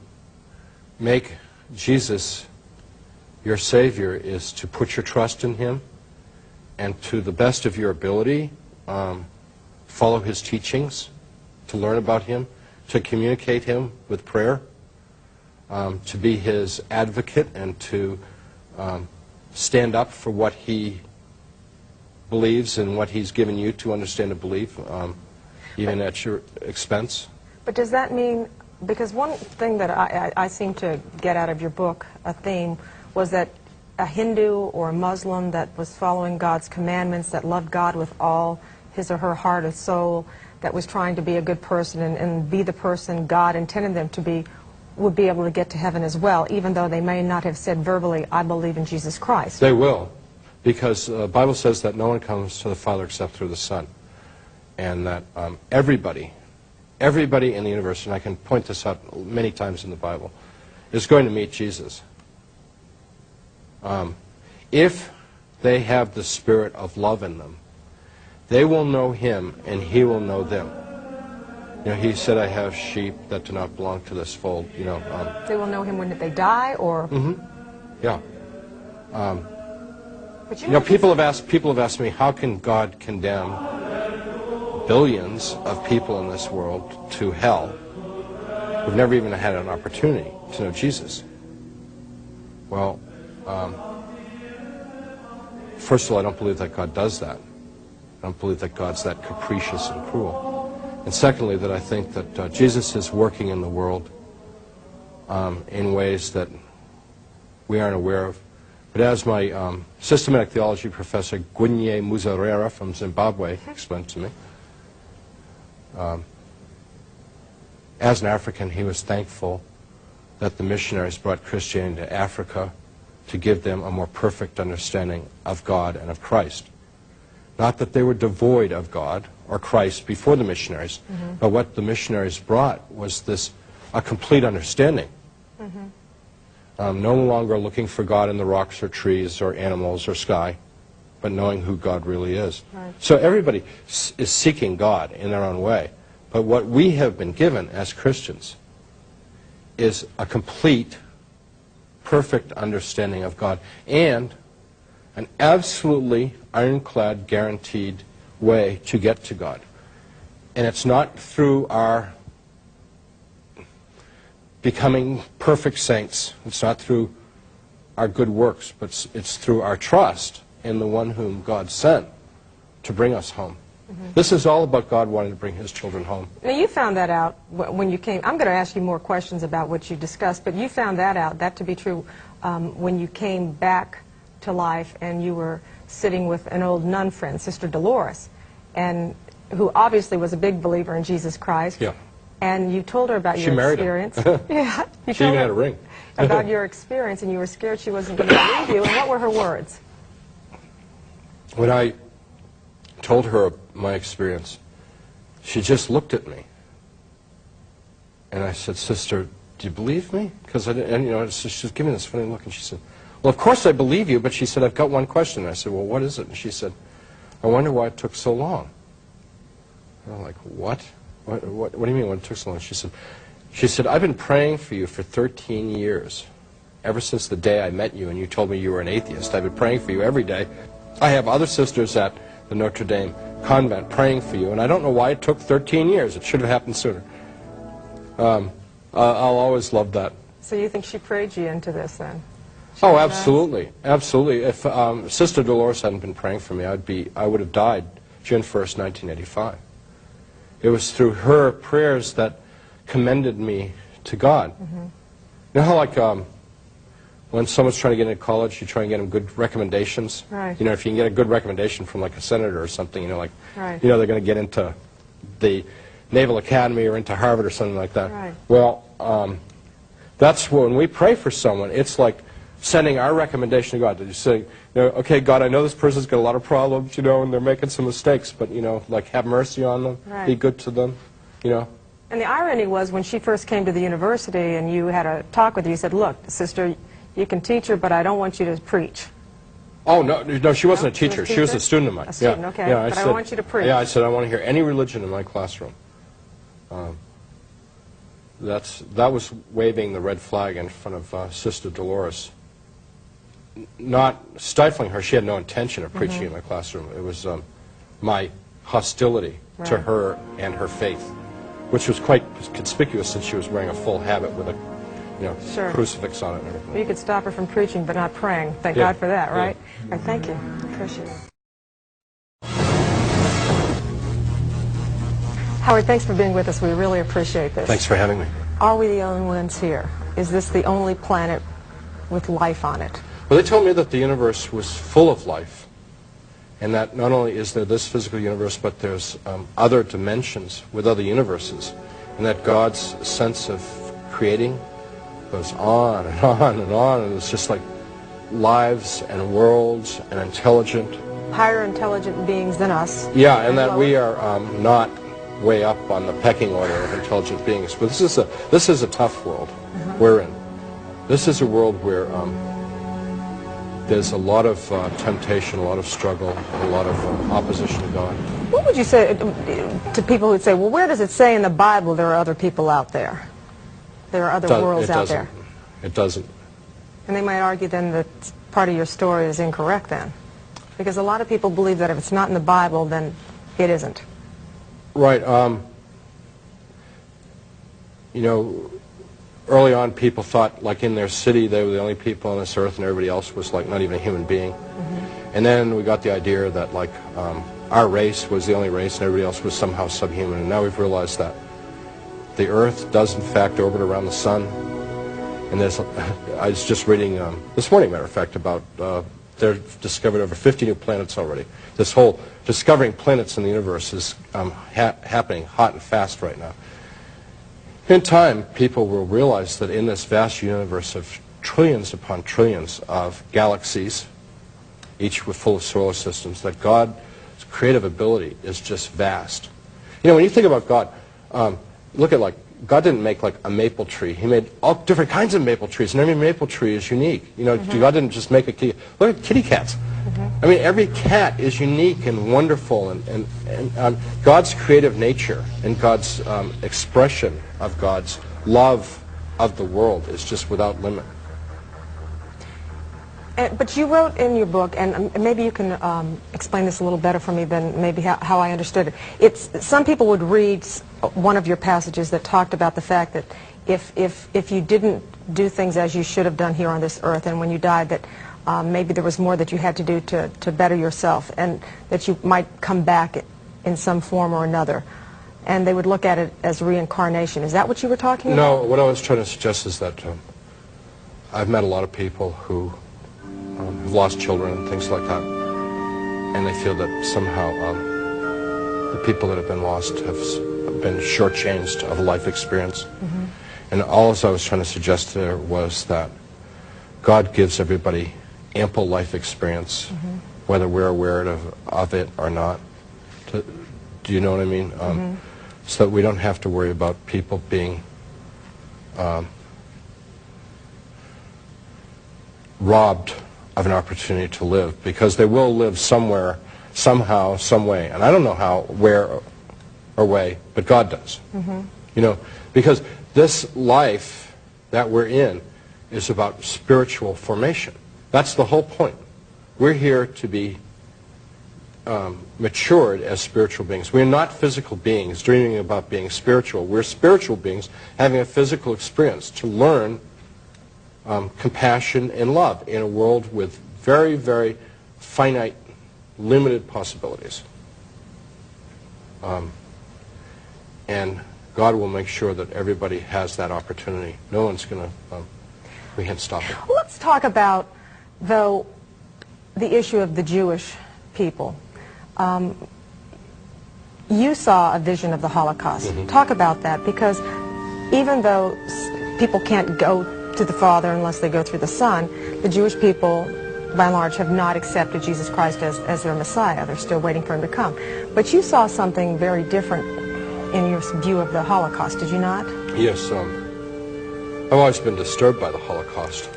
make Jesus your Savior is to put your trust in Him and to the best of your ability follow His teachings, to learn about Him, to communicate Him with prayer, to be His advocate and to stand up for what He believes and what He's given you to understand and believe, even at your expense. But does that mean, because one thing that I seem to get out of your book, a theme, was that a Hindu or a Muslim that was following God's commandments, that loved God with all his or her heart or soul that was trying to be a good person and be the person God intended them to be would be able to get to heaven as well, even though they may not have said verbally, I believe in Jesus Christ. They will, because the Bible says that no one comes to the Father except through the Son. And that everybody in the universe, and I can point this out many times in the Bible, is going to meet Jesus. If they have the spirit of love in them, they will know him and he will know them. You know, he said, I have sheep that do not belong to this fold. You know, they will know him when they die, or... Yeah. But you know, people have asked me, how can God condemn billions of people in this world to hell who've never even had an opportunity to know Jesus? Well, first of all, I don't believe that God does that. I don't believe that God's that capricious and cruel. And secondly, that I think that Jesus is working in the world in ways that we aren't aware of. But as my systematic theology professor, Gwinye Muzarera from Zimbabwe, explained to me, as an African, he was thankful that the missionaries brought Christianity to Africa to give them a more perfect understanding of God and of Christ. Not that they were devoid of God or Christ before the missionaries, but what the missionaries brought was a complete understanding. No longer looking for God in the rocks or trees or animals or sky, but knowing who God really is. Right. So everybody is seeking God in their own way. But what we have been given as Christians is a complete, perfect understanding of God and an absolutely ironclad, guaranteed way to get to God. And it's not through our becoming perfect saints. It's not through our good works, but it's through our trust in the one whom God sent to bring us home. This is all about God wanting to bring his children home. Now, you found that out when you came. I'm going to ask you more questions about what you discussed, but you found that out, that to be true, when you came back to life and you were sitting with an old nun friend, Sister Dolores, and who obviously was a big believer in Jesus Christ. Yeah. And you told her about She your married experience. him. Yeah. You She told even her had a ring. about your experience, and you were scared she wasn't going to believe you. And what were her words? When I told her my experience, she just looked at me. And I said, Sister, do you believe me? Because I didn't, and, you know, she was giving me this funny look, and she said, well, of course I believe you, but she said, I've got one question. And I said, well, what is it? And she said, I wonder why it took so long. And I'm like, what? What do you mean when it took so long? She said, I've been praying for you for 13 years. Ever since the day I met you and you told me you were an atheist, I've been praying for you every day. I have other sisters at the Notre Dame convent praying for you, and I don't know why it took 13 years. It should have happened sooner. I'll always love that. So you think she prayed you into this then? Oh, absolutely, absolutely. If Sister Dolores hadn't been praying for me, I would have died June 1st, 1985. It was through her prayers that commended me to God. You know how, like, when someone's trying to get into college, you try and get them good recommendations? Right. You know, if you can get a good recommendation from, like, a senator or something, you know, like, right. you know, they're going to get into the Naval Academy or into Harvard or something like that. Right. Well, that's when we pray for someone, it's like sending our recommendation to God. You say, you know, okay, God, I know this person's got a lot of problems, you know, and they're making some mistakes, but, you know, like, have mercy on them, right. Be good to them, you know. And the irony was when she first came to the university and you had a talk with her, you said, look, sister, you can teach her, but I don't want you to preach. Oh, no, she wasn't a teacher. She was a student of mine. A student, yeah. okay. Yeah, but I want you to preach. Yeah, I said, I want to hear any religion in my classroom. That was waving the red flag in front of Sister Dolores. Not stifling her. She had no intention of preaching in my classroom. It was my hostility to her and her faith, which was quite conspicuous since she was wearing a full habit with a crucifix on it and everything. Well, you could stop her from preaching but not praying. Thank God for that, right? Yeah. Right, thank you. Appreciate it. Howard, thanks for being with us. We really appreciate this. Thanks for having me. Are we the only ones here? Is this the only planet with life on it? Well, they told me that the universe was full of life, and that not only is there this physical universe, but there's other dimensions with other universes, and that God's sense of creating goes on and on and on, and it's just like lives and worlds and intelligent. Higher intelligent beings than us. Yeah, and that we are not way up on the pecking order of intelligent beings. But this is a tough world we're in. This is a world where there's a lot of temptation, a lot of struggle, a lot of opposition to God. What would you say to people who would say, well, where does it say in the Bible there are other people out there? There are other worlds out there. It doesn't. And they might argue then that part of your story is incorrect then. Because a lot of people believe that if it's not in the Bible, then it isn't. Right. You know, early on people thought, like in their city, they were the only people on this earth and everybody else was like not even a human being. And then we got the idea that like our race was the only race and everybody else was somehow subhuman. And now we've realized that the earth does in fact orbit around the sun. And there's, I was just reading this morning, matter of fact, about they've discovered over 50 new planets already. This whole discovering planets in the universe is happening hot and fast right now. In time, people will realize that in this vast universe of trillions upon trillions of galaxies, each with full of solar systems, that God's creative ability is just vast. You know, when you think about God, look at like, God didn't make like a maple tree. He made all different kinds of maple trees, and every maple tree is unique. You know, God didn't just make a kitty. Look at kitty cats. I mean, every cat is unique and wonderful, and God's creative nature and God's expression of God's love of the world is just without limit. But you wrote in your book, and maybe you can explain this a little better for me than maybe how I understood it. Some people would read one of your passages that talked about the fact that if you didn't do things as you should have done here on this earth, and when you died, that maybe there was more that you had to do to better yourself, and that you might come back in some form or another. And they would look at it as reincarnation. Is that what you were talking about? No, what I was trying to suggest is that I've met a lot of people who have lost children and things like that, and they feel that somehow the people that have been lost have been shortchanged of a life experience. And all I was trying to suggest there was that God gives everybody ample life experience, whether we're aware of it or not. Do you know what I mean? So that we don't have to worry about people being robbed of an opportunity to live, because they will live somewhere, somehow, some way. And I don't know how, where, or way, but God does. You know, because this life that we're in is about spiritual formation. That's the whole point. We're here to be matured as spiritual beings. We're not physical beings dreaming about being spiritual. We're spiritual beings having a physical experience to learn compassion and love in a world with very, very finite, limited possibilities. And God will make sure that everybody has that opportunity. No one's going to, we can't stop it. Well, let's talk about, though, the issue of the Jewish people. You saw a vision of the Holocaust. Talk about that, because even though people can't go to the Father unless they go through the Son, the Jewish people, by and large, have not accepted Jesus Christ as their Messiah. They're still waiting for him to come. But you saw something very different in your view of the Holocaust, did you not? Yes. I've always been disturbed by the Holocaust.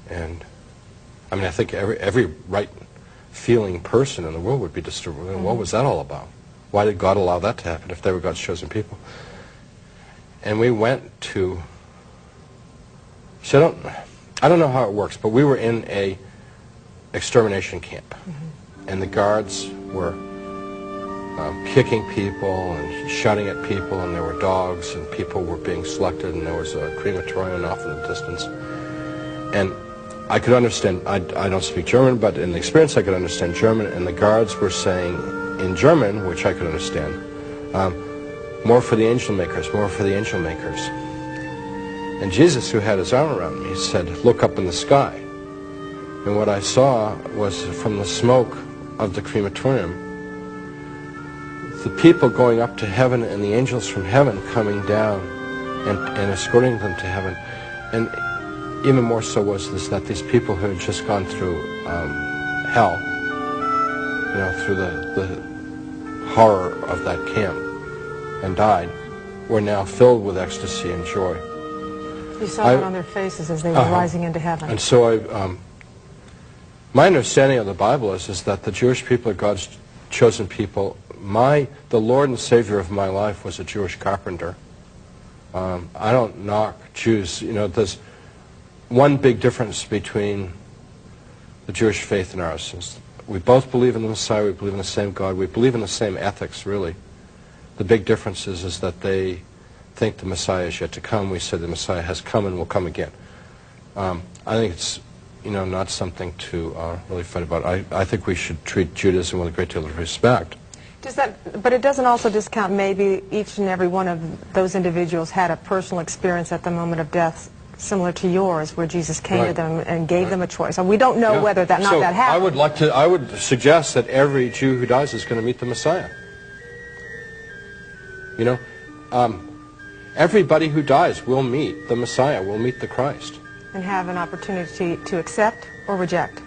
And I mean, I think every right-feeling person in the world would be disturbed. What was that all about? Why did God allow that to happen if they were God's chosen people? And we went to, so I don't know how it works, but we were in a extermination camp. And the guards were kicking people and shouting at people, and there were dogs, and people were being selected, and there was a crematorium off in the distance. And I could understand, I don't speak German, but in the experience I could understand German, and the guards were saying in German, which I could understand, more for the angel makers, more for the angel makers. And Jesus, who had his arm around me, said, look up in the sky. And what I saw was, from the smoke of the crematorium, the people going up to heaven and the angels from heaven coming down and escorting them to heaven. And even more so was this, that these people who had just gone through hell, you know, through the horror of that camp and died, were now filled with ecstasy and joy. You saw it on their faces as they were rising into heaven. And so my understanding of the Bible is that the Jewish people are God's chosen people. The Lord and Savior of my life was a Jewish carpenter. I don't knock Jews. You know, there's one big difference between the Jewish faith and ours. We both believe in the Messiah, we believe in the same God, we believe in the same ethics, really. The big difference is that they think the Messiah is yet to come. We say the Messiah has come and will come again. I think it's, you know, not something to really fight about. I think we should treat Judaism with a great deal of respect. But it doesn't also discount maybe each and every one of those individuals had a personal experience at the moment of death similar to yours, where Jesus came to them and gave them a choice. So we don't know whether that happened. I would suggest that every Jew who dies is going to meet the Messiah. You know, everybody who dies will meet the Messiah, will meet the Christ. And have an opportunity to accept or reject.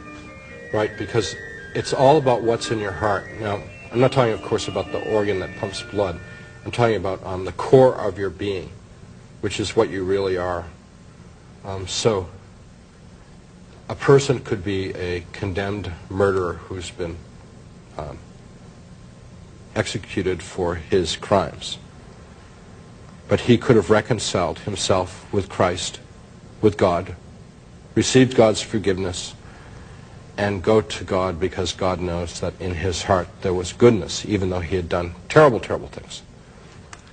Right, because it's all about what's in your heart. Now, I'm not talking, of course, about the organ that pumps blood. I'm talking about the core of your being, which is what you really are. So a person could be a condemned murderer who's been executed for his crimes. But he could have reconciled himself with Christ, with God, received God's forgiveness, and go to God because God knows that in his heart there was goodness, even though he had done terrible, terrible things.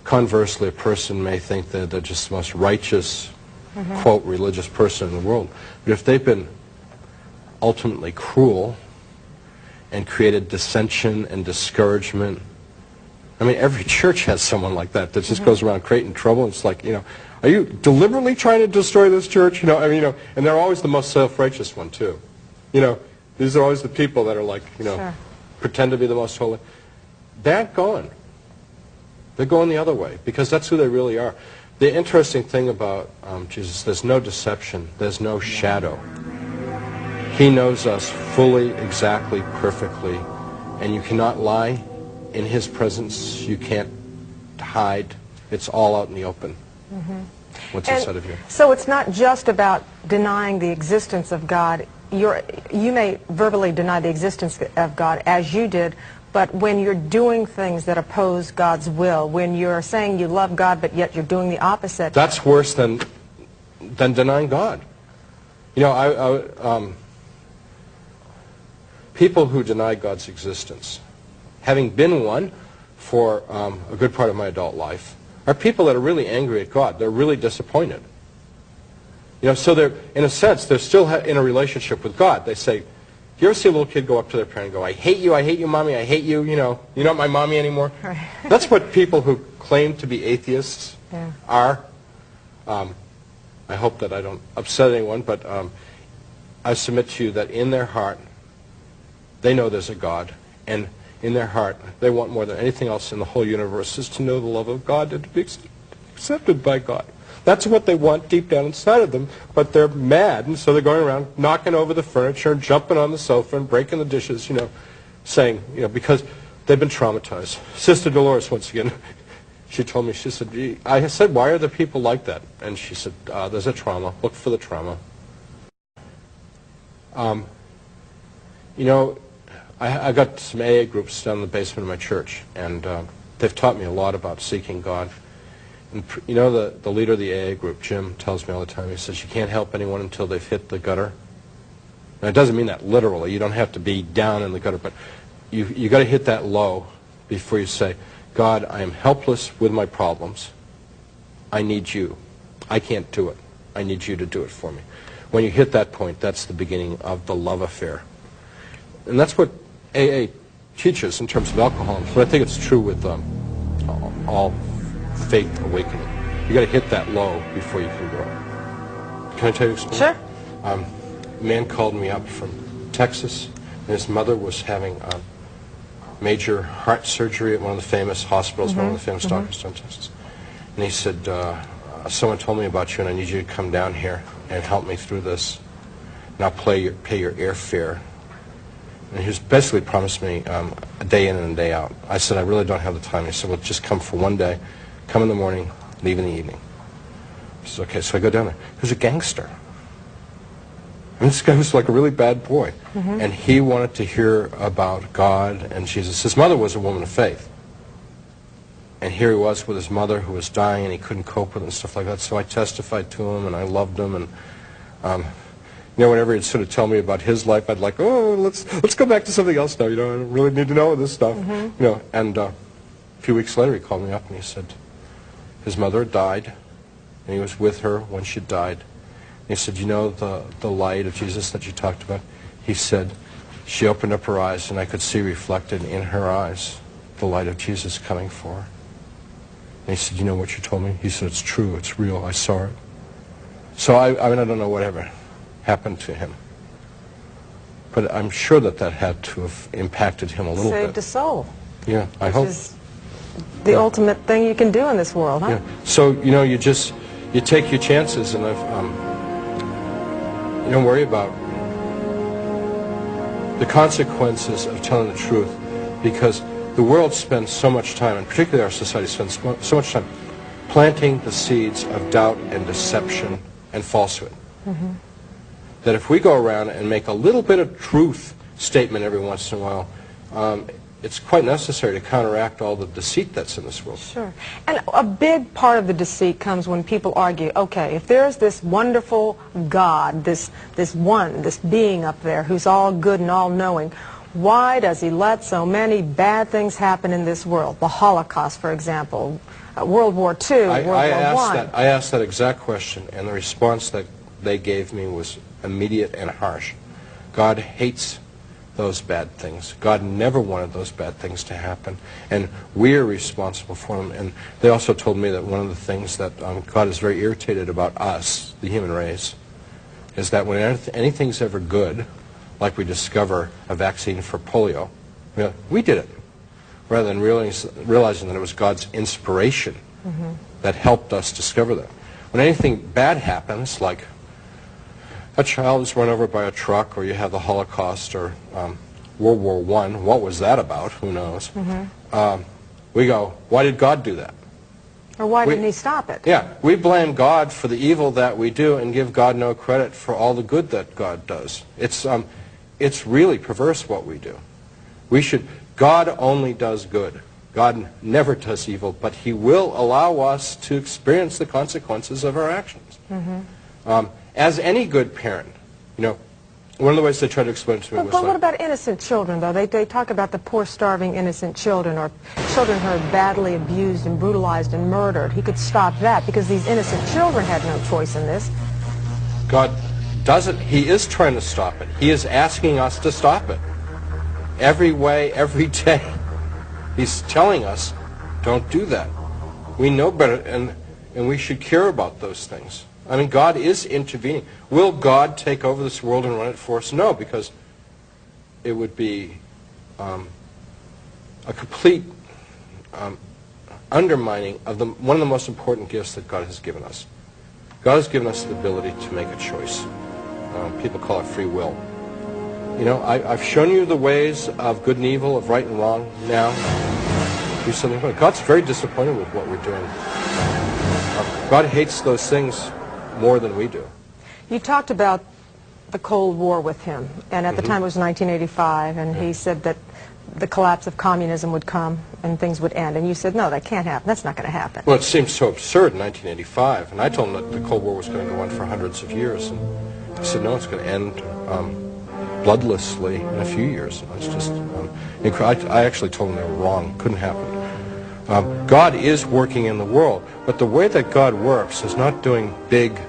Conversely, a person may think that they're just the most righteous, quote, religious person in the world. But if they've been ultimately cruel and created dissension and discouragement, I mean, every church has someone like that just goes around creating trouble. It's like, you know, are you deliberately trying to destroy this church? You know, I mean, you know, and they're always the most self-righteous one, too. You know, these are always the people that are like, you know, pretend to be the most holy. They're going. They're going the other way because that's who they really are. The interesting thing about Jesus, there's no deception. There's no shadow. He knows us fully, exactly, perfectly, and you cannot lie in his presence. You can't hide. It's all out in the open. What's inside of you. So it's not just about denying the existence of God. You may verbally deny the existence of God, as you did, but when you're doing things that oppose God's will, when you're saying you love God, but yet you're doing the opposite. That's worse than denying God. You know, people who deny God's existence, having been one for a good part of my adult life, are people that are really angry at God. They're really disappointed. You know, so they're, in a sense, they're still in a relationship with God. They say, you ever see a little kid go up to their parent and go, I hate you, mommy, I hate you, you know, you're not my mommy anymore? Right. That's what people who claim to be atheists are. I hope that I don't upset anyone, but I submit to you that in their heart, they know there's a God, and in their heart, they want more than anything else in the whole universe is to know the love of God and to be accepted by God. That's what they want deep down inside of them, but they're mad, and so they're going around knocking over the furniture and jumping on the sofa and breaking the dishes, you know, saying, you know, because they've been traumatized. Sister Dolores, once again, she told me, she said, I said, why are the people like that? And she said, there's a trauma. Look for the trauma. You know, I got some AA groups down in the basement of my church, and they've taught me a lot about seeking God. And, you know, the leader of the AA group, Jim, tells me all the time, he says, you can't help anyone until they've hit the gutter. Now, it doesn't mean that literally. You don't have to be down in the gutter, but you got to hit that low before you say, God, I am helpless with my problems. I need you. I can't do it. I need you to do it for me. When you hit that point, that's the beginning of the love affair. And that's what AA teaches in terms of alcoholism, but I think it's true with all faith awakening. You got to hit that low before you can grow. Can I tell you a story? Sure. man called me up from Texas, and his mother was having major heart surgery at one of the famous hospitals, one of the famous doctors in Texas. And he said, someone told me about you, and I need you to come down here and help me through this, and I'll pay your airfare. And he was basically promised me a day in and a day out. I said, I really don't have the time. He said, well, just come for one day, come in the morning, leave in the evening. I said, okay, so I go down there. He was a gangster. I mean, this guy was like a really bad boy. And he wanted to hear about God and Jesus. His mother was a woman of faith. And here he was with his mother who was dying, and he couldn't cope with it and stuff like that. So I testified to him, and I loved him. And you know, whenever he'd sort of tell me about his life, I'd like, oh, let's go back to something else now. You know, I don't really need to know this stuff. You know, and a few weeks later, he called me up and he said his mother had died, and he was with her when she died. And he said, you know, the light of Jesus that you talked about. He said she opened up her eyes, and I could see reflected in her eyes the light of Jesus coming for her. And he said, you know what you told me? He said, it's true, it's real, I saw it. So I mean, I don't know whatever happened to him, but I'm sure that that had to have impacted him a little bit. Saved a soul. Yeah, I hope. Which is the ultimate thing you can do in this world, huh? Yeah. So, you know, you take your chances, and you don't worry about the consequences of telling the truth, because the world spends so much time, and particularly our society spends so much time, planting the seeds of doubt and deception and falsehood. That if we go around and make a little bit of truth statement every once in a while, it's quite necessary to counteract all the deceit that's in this world. Sure. And a big part of the deceit comes when people argue, okay, if there's this wonderful God, this being up there who's all good and all-knowing, why does he let so many bad things happen in this world? The Holocaust, for example, World War II, World War I. I asked that exact question, and the response that they gave me was immediate and harsh. God hates those bad things. God never wanted those bad things to happen, and we're responsible for them. And they also told me that one of the things that God is very irritated about us, the human race, is that when anything's ever good, like we discover a vaccine for polio, we did it, rather than realizing that it was God's inspiration that helped us discover that. When anything bad happens, like a child is run over by a truck, or you have the Holocaust, or World War I, what was that about? Who knows? We go, why did God do that? Or why didn't he stop it? Yeah, we blame God for the evil that we do and give God no credit for all the good that God does. It's really perverse what we do. God only does good. God never does evil, but he will allow us to experience the consequences of our actions. As any good parent, you know, one of the ways they try to explain it to me was But what about innocent children, though? They talk about the poor, starving, innocent children, or children who are badly abused and brutalized and murdered. He could stop that because these innocent children had no choice in this. God doesn't. He is trying to stop it. He is asking us to stop it. Every way, every day. He's telling us, don't do that. We know better, and we should care about those things. I mean, God is intervening. Will God take over this world and run it for us? No, because it would be a complete undermining of one of the most important gifts that God has given us. God has given us the ability to make a choice. People call it free will. You know, I've shown you the ways of good and evil, of right and wrong. Now, do something about it. God's very disappointed with what we're doing. God hates those things more than we do. You talked about the Cold War with him, and at the time it was 1985, and he said that the collapse of communism would come and things would end, and you said, no, that can't happen, that's not going to happen. Well, it seemed so absurd in 1985, and I told him that the Cold War was going to go on for hundreds of years, and he said, no, it's going to end bloodlessly in a few years. It's just, I actually told him they were wrong, couldn't happen. God is working in the world, but the way that God works is not doing big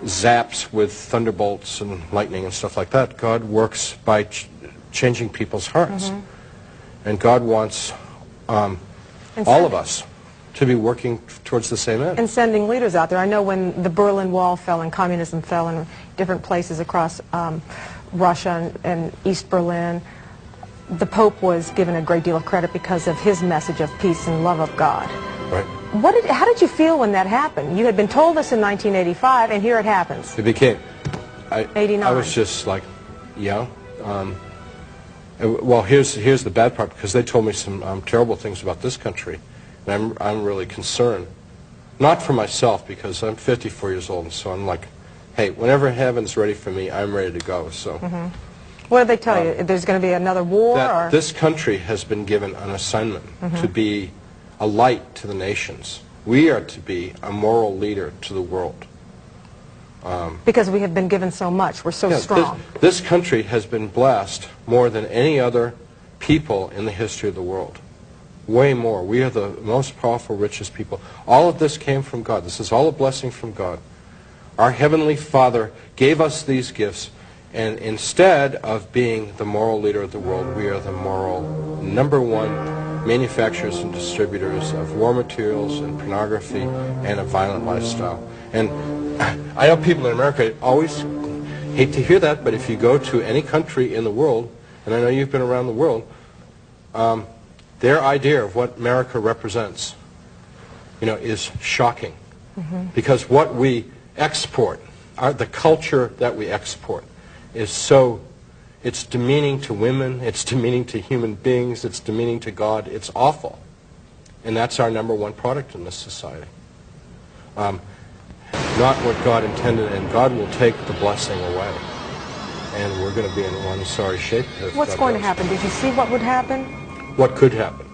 zaps with thunderbolts and lightning and stuff like that. God works by changing people's hearts. And God wants all of us to be working towards the same end. And sending leaders out there. I know when the Berlin Wall fell and communism fell in different places across Russia and East Berlin, the Pope was given a great deal of credit because of his message of peace and love of God. Right. How did you feel when that happened? You had been told this in 1985, and here it happens. It became. 89. I was just like, yeah. Well, here's the bad part, because they told me some terrible things about this country, and I'm really concerned. Not for myself, because I'm 54 years old, and so I'm like, hey, whenever heaven's ready for me, I'm ready to go. So. What did they tell you? There's going to be another war? That this country has been given an assignment to be a light to the nations. We are to be a moral leader to the world. Because we have been given so much. We're so strong. This country has been blessed more than any other people in the history of the world. Way more. We are the most powerful, richest people. All of this came from God. This is all a blessing from God. Our Heavenly Father gave us these gifts, and instead of being the moral leader of the world, we are the moral #1 manufacturers and distributors of war materials and pornography and a violent lifestyle. And I know people in America always hate to hear that, but if you go to any country in the world, and I know you've been around the world, their idea of what America represents, is shocking. Because what we export, the culture that we export, is so, it's demeaning to women, it's demeaning to human beings, it's demeaning to God, it's awful. And that's our #1 product in this society. Not what God intended, and God will take the blessing away. And we're going to be in one sorry shape. What's going to happen? Did you see what would happen? What could happen?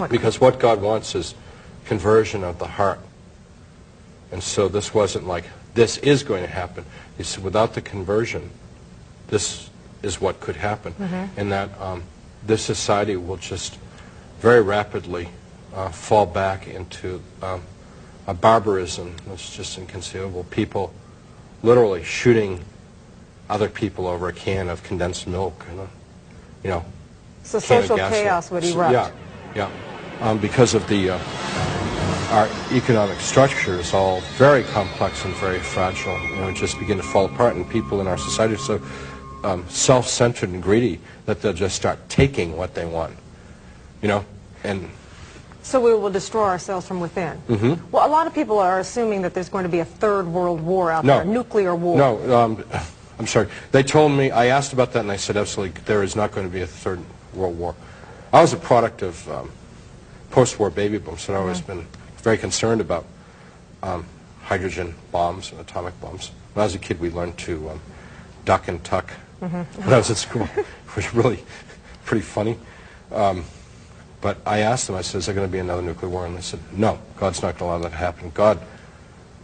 Because what God wants is conversion of the heart. And so this wasn't like, this is going to happen. He said, without the conversion, this is what could happen. And that this society will just very rapidly fall back into a barbarism that's just inconceivable. People literally shooting other people over a can of condensed milk, and So social chaos would erupt. Yeah. Because of our economic structure is all very complex and very fragile. Just begin to fall apart, and people in our society are so self-centered and greedy that they'll just start taking what they want. And so we will destroy ourselves from within. Well, a lot of people are assuming that there's going to be a third world war out there, a nuclear war. No, I'm sorry. They told me, I asked about that, and they said absolutely there is not going to be a third world war. I was a product of post-war baby booms, and I've always been very concerned about hydrogen bombs and atomic bombs. When I was a kid, we learned to duck and tuck when I was at school, which was really pretty funny. But I asked them, I said, is there going to be another nuclear war? And they said, no, God's not going to allow that to happen. God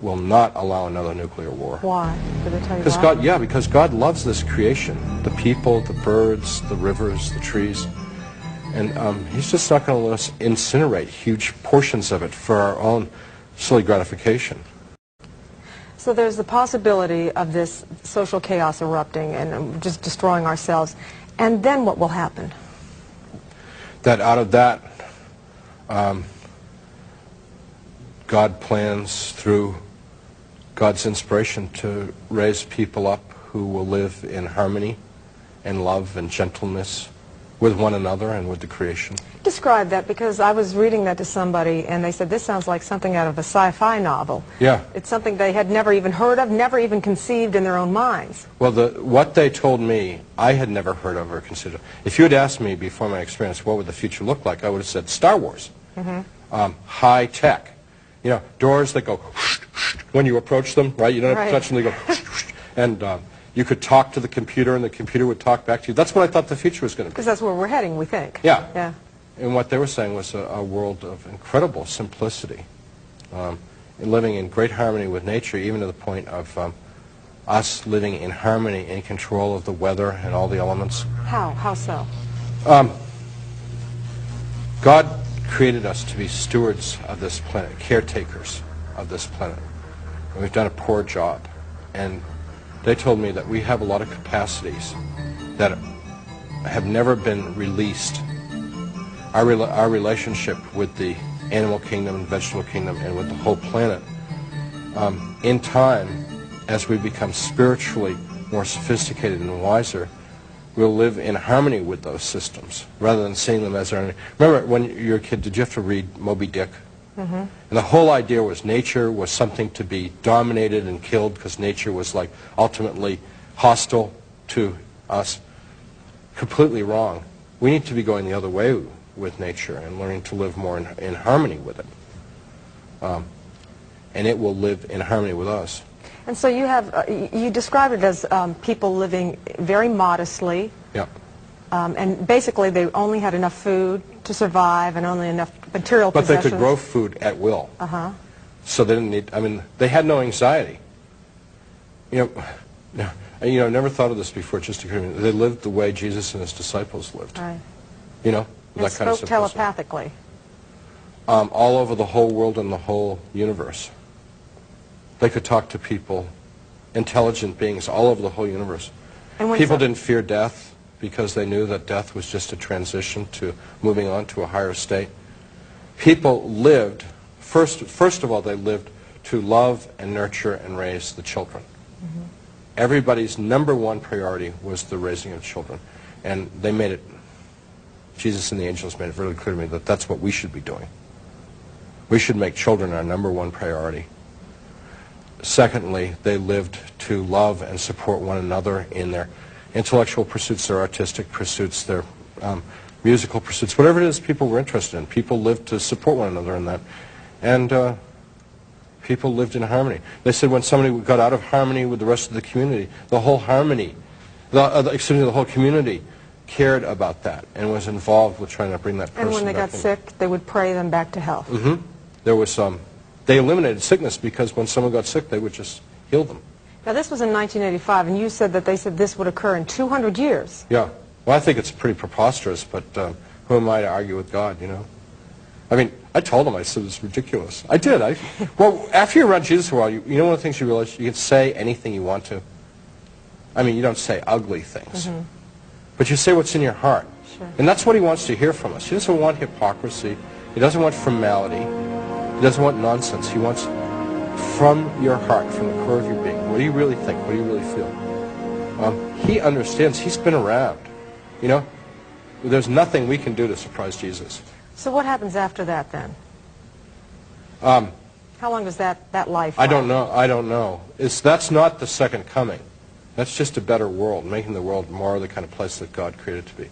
will not allow another nuclear war. Why? Did they tell you why? Because God loves this creation, the people, the birds, the rivers, the trees. And he's just not going to let us incinerate huge portions of it for our own silly gratification. So there's the possibility of this social chaos erupting and just destroying ourselves. And then what will happen? That out of that, God plans through God's inspiration to raise people up who will live in harmony and love and gentleness with one another and with the creation. Describe that, because I was reading that to somebody and they said this sounds like something out of a sci-fi novel. Yeah. It's something they had never even heard of, never even conceived in their own minds. Well, what they told me, I had never heard of or considered. If you had asked me before my experience what would the future look like, I would have said Star Wars. High tech. Doors that go when you approach them, right? You don't have to touch them, they go and you could talk to the computer and the computer would talk back to you. That's what I thought the future was going to be. Because that's where we're heading, we think. Yeah. And what they were saying was a world of incredible simplicity, living in great harmony with nature, even to the point of us living in harmony, in control of the weather and all the elements. How? How so? God created us to be stewards of this planet, caretakers of this planet. And we've done a poor job. And they told me that we have a lot of capacities that have never been released. Our relationship with the animal kingdom and vegetable kingdom and with the whole planet. In time, as we become spiritually more sophisticated and wiser, we'll live in harmony with those systems rather than seeing them as our enemy. Remember when you were a kid, did you have to read Moby Dick? Mm-hmm. And the whole idea was nature was something to be dominated and killed because nature was like ultimately hostile to us. Completely wrong. We need to be going the other way with nature and learning to live more in harmony with it. And it will live in harmony with us. And so you have, you describe it as people living very modestly. Yeah. And basically they only had enough food to survive and only enough material possessions. But they could grow food at will. Uh-huh. So they didn't need, I mean, they had no anxiety. You know, never thought of this before, just occurred to me. They lived the way Jesus and his disciples lived. Right. You know, and that kind of spoke telepathically. All over the whole world and the whole universe. They could talk to people, intelligent beings all over the whole universe. And people didn't fear death because they knew that death was just a transition to moving on to a higher state. People lived, first of all, they lived to love and nurture and raise the children. Mm-hmm. Everybody's number one priority was the raising of children. And they made it, Jesus and the angels made it really clear to me that that's what we should be doing. We should make children our number one priority. Secondly, they lived to love and support one another in their intellectual pursuits, their artistic pursuits, their musical pursuits, whatever it is people were interested in. People lived to support one another in that. And people lived in harmony. They said when somebody got out of harmony with the rest of the community, the whole harmony, the whole community cared about that and was involved with trying to bring that person back. And when they got sick, they would pray them back to health. Mm-hmm. There was they eliminated sickness because when someone got sick, they would just heal them. Now, this was in 1985, and you said that they said this would occur in 200 years. Yeah. Well, I think it's pretty preposterous, but who am I to argue with God, you know? I mean, I told him, I said, it's ridiculous. I did. Well, after you're around Jesus for a while, you know one of the things you realize? You can say anything you want to. I mean, you don't say ugly things. Mm-hmm. But you say what's in your heart. Sure. And that's what he wants to hear from us. He doesn't want hypocrisy. He doesn't want formality. He doesn't want nonsense. He wants from your heart, from the core of your being. What do you really think? What do you really feel? He understands. He's been around. You know, there's nothing we can do to surprise Jesus. So what happens after that then? How long does that life last? I don't know. I don't know. That's not the second coming. That's just a better world, making the world more the kind of place that God created it to be.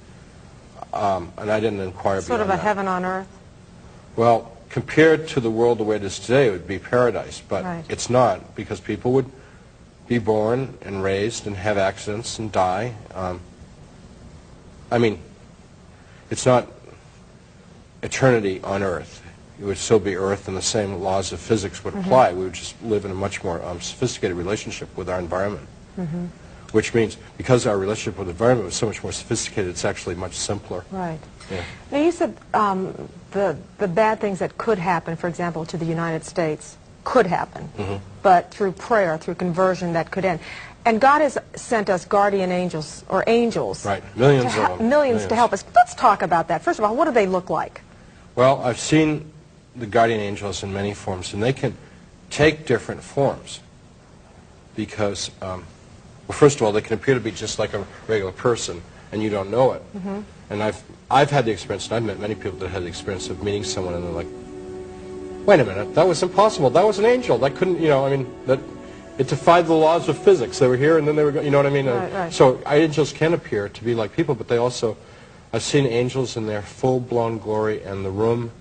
And I didn't inquire beyond that. Sort of a heaven on earth? Well, compared to the world the way it is today, it would be paradise. But right. It's not, because people would be born and raised and have accidents and die. I mean, it's not eternity on earth. It would still be earth, and the same laws of physics would apply. We would just live in a much more sophisticated relationship with our environment. Mm-hmm. Which means, because our relationship with the environment was so much more sophisticated, it's actually much simpler. Right. Yeah. Now, you said the bad things that could happen, for example, to the United States, could happen, but through prayer, through conversion, that could end. And God has sent us guardian angels, or angels. Right, millions of them. Millions to help us. Let's talk about that. First of all, what do they look like? Well, I've seen the guardian angels in many forms, and they can take different forms. Because, well, first of all, they can appear to be just like a regular person, and you don't know it. And I've had the experience, and I've met many people that had the experience of meeting someone, and they're like, wait a minute, that was impossible. That was an angel. That couldn't, you know, I mean, it defied the laws of physics. They were here, and then they were, you know what I mean? Right. So angels can appear to be like people, but they also, I've seen angels in their full-blown glory, and the room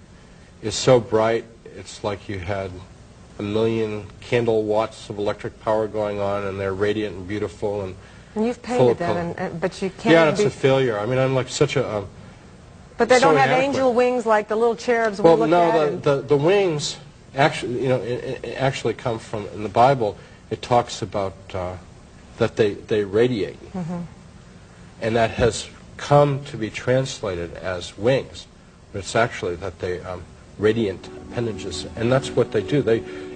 is so bright, it's like you had 1,000,000 candle watts of electric power going on, and they're radiant and beautiful and you've painted them, but you can't. Yeah, it's a failure. I mean, I'm like such a. But they don't have angel wings like the little cherubs we look at. Well, no, the wings actually, you know, it actually come from, in the Bible. It talks about that they radiate, and that has come to be translated as wings, but it's actually that they radiant appendages, and that's what they do.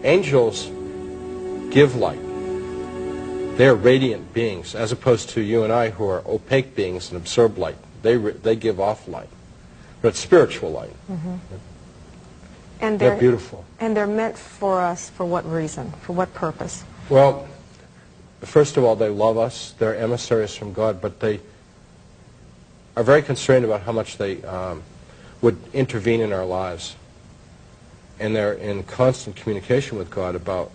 Angels give light. They're radiant beings, as opposed to you and I, who are opaque beings and absorb light. They give off light, but it's spiritual light. And they're beautiful. And they're meant for us for what reason? For what purpose? Well, first of all, they love us. They're emissaries from God, but they are very constrained about how much they would intervene in our lives. And they're in constant communication with God about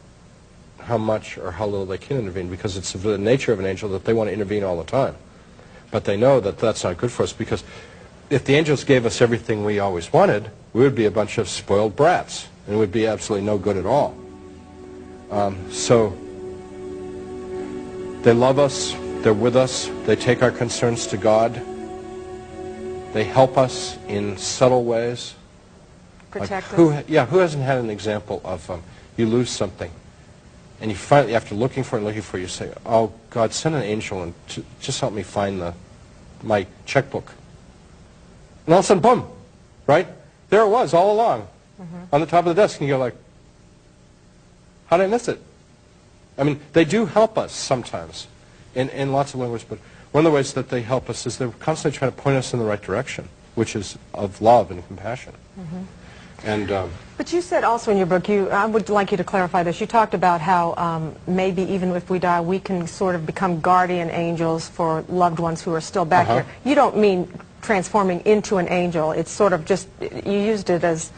how much or how little they can intervene, because it's the nature of an angel that they want to intervene all the time. But they know that that's not good for us, because if the angels gave us everything we always wanted, we would be a bunch of spoiled brats, and it would be absolutely no good at all. So they love us, they're with us, they take our concerns to God, they help us in subtle ways. Protect us. us? Who hasn't had an example of you lose something, and you finally, after looking for it, you say, oh, God, send an angel and just help me find my checkbook. And all of a sudden, boom, right? There it was all along on the top of the desk. And you go like, how did I miss it? I mean, they do help us sometimes in lots of languages, but one of the ways that they help us is they're constantly trying to point us in the right direction, which is of love and compassion. And but you said also in your book, I would like you to clarify this, you talked about how maybe even if we die, we can sort of become guardian angels for loved ones who are still back here. You don't mean transforming into an angel. It's sort of just, you used it as